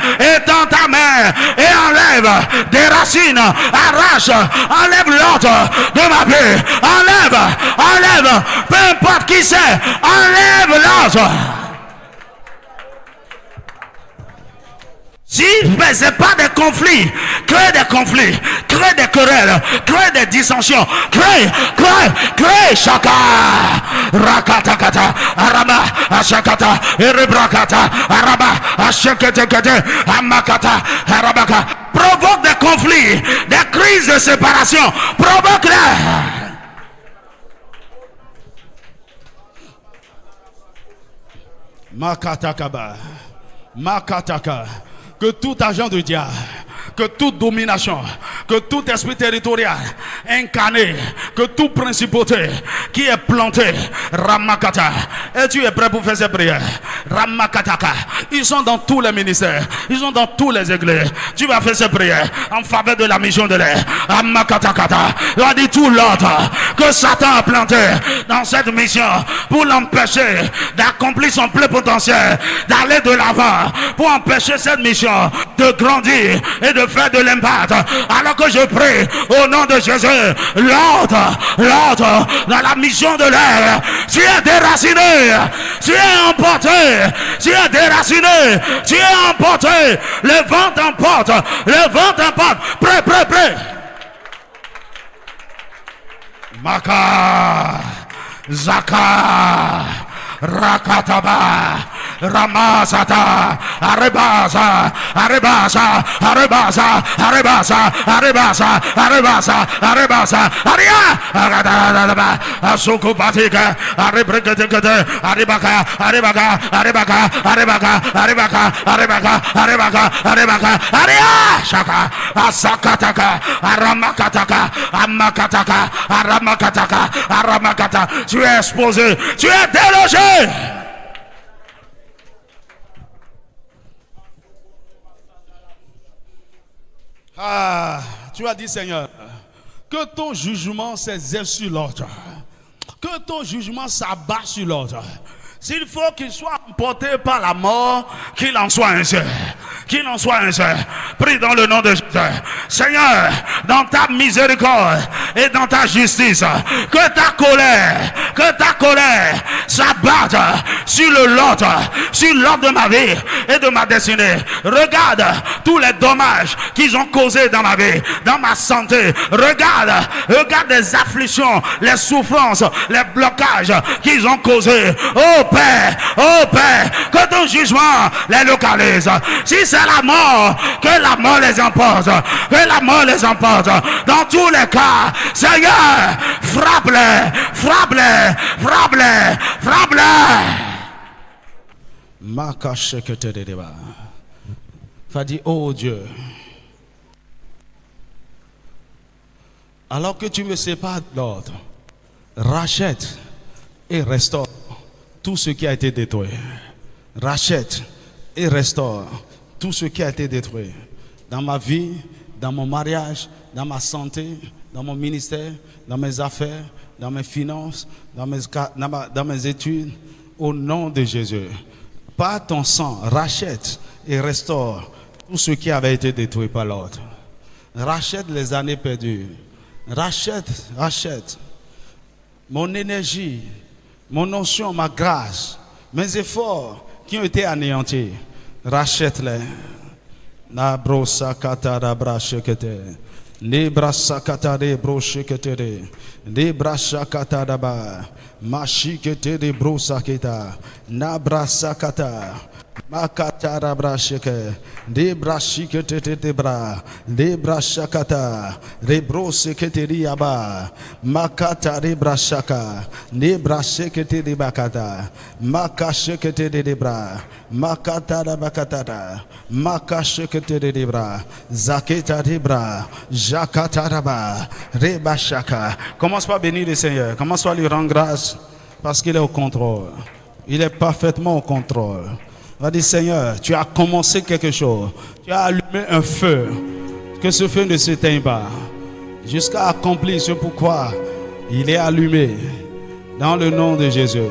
et enlève des racines, arrache, enlève l'autre de ma vie, enlève, peu importe qui c'est, enlève l'autre. Si ce n'est pas des conflits, crée des conflits, crée des querelles, crée des dissensions, crée, chaka, rakatakata, araba, ashakata, erebrakata, araba, ashaketekete, amakata, arabaka. Provoque des conflits, des crises de séparation, provoque-les. Makatakaba. Makataka. Que tout agent de diable, que toute domination, que tout esprit territorial incarné, que toute principauté qui est planté, Ramakata. Et tu es prêt pour faire ces prières? Ramakataka. Ils sont dans tous les ministères, ils sont dans tous les églises. Tu vas faire ces prières en faveur de la mission de l'air. Ramakatakata. Tu vas dire tout l'ordre que Satan a planté dans cette mission pour l'empêcher d'accomplir son plein potentiel, d'aller de l'avant, pour empêcher cette mission de grandir et de faire de l'impact. Alors que je prie au nom de Jésus, l'ordre dans la mission de l'air, tu es déraciné, tu es emporté, tu es déraciné, tu es emporté. Le vent t'emporte, le vent t'emporte. Prêt. Maka, Zaka, Rakataba, Ramasata, Arebasa, Aria, Asoko Patika, Arebrekate, Arebaka, Aria, Shaka, Asakataka, Aramakataka. Tu es exposé, tu es délogé. Tu as dit, Seigneur, que ton jugement s'exerce sur l'autre, que ton jugement s'abat sur l'autre. S'il faut qu'il soit emporté par la mort, qu'il en soit ainsi. Qu'il en soit ainsi. Prie dans le nom de Jésus. Seigneur, dans ta miséricorde et dans ta justice, que ta colère s'abatte sur l'ordre de ma vie et de ma destinée. Regarde tous les dommages qu'ils ont causés dans ma vie, dans ma santé. Regarde les afflictions, les souffrances, les blocages qu'ils ont causés. Oh Père, que ton jugement les localise. Si c'est la mort, que la mort les emporte. Que la mort les emporte. Dans tous les cas, Seigneur, frappe-les. Fadi, oh Dieu, alors que tu me sépares de l'autre, rachète et restaure tout ce qui a été détruit. Rachète et restaure tout ce qui a été détruit. Dans ma vie, dans mon mariage, dans ma santé, dans mon ministère, dans mes affaires, dans mes finances, dans mes études. Au nom de Jésus. Par ton sang, rachète et restaure tout ce qui avait été détruit par l'autre. Rachète les années perdues. Rachète mon énergie, mon onction, ma grâce, mes efforts qui ont été anéantis. Rachète-les. Nabrosa katara brashekete. Nebrasa katare broshekete. Nebrasa katadaba. Mashikete de brosa keta. Nabrasa kata. Makatara brasheke. Nebrashikete de bra. Nebrashakata. Rebrosekete riaba. Makata rebrashaka. Nebrashekete de bakata. Makashekete de bra. Makatara bakatara. Makashekete de bra. Zaketa de bra. Jakataraba. Rebashaka. Commence par bénir le Seigneur. Commence par lui rendre grâce parce qu'il est au contrôle. Il est parfaitement au contrôle. Va dire, Seigneur, tu as commencé quelque chose. Tu as allumé un feu. Que ce feu ne s'éteigne pas. Jusqu'à accomplir ce pourquoi il est allumé. Dans le nom de Jésus.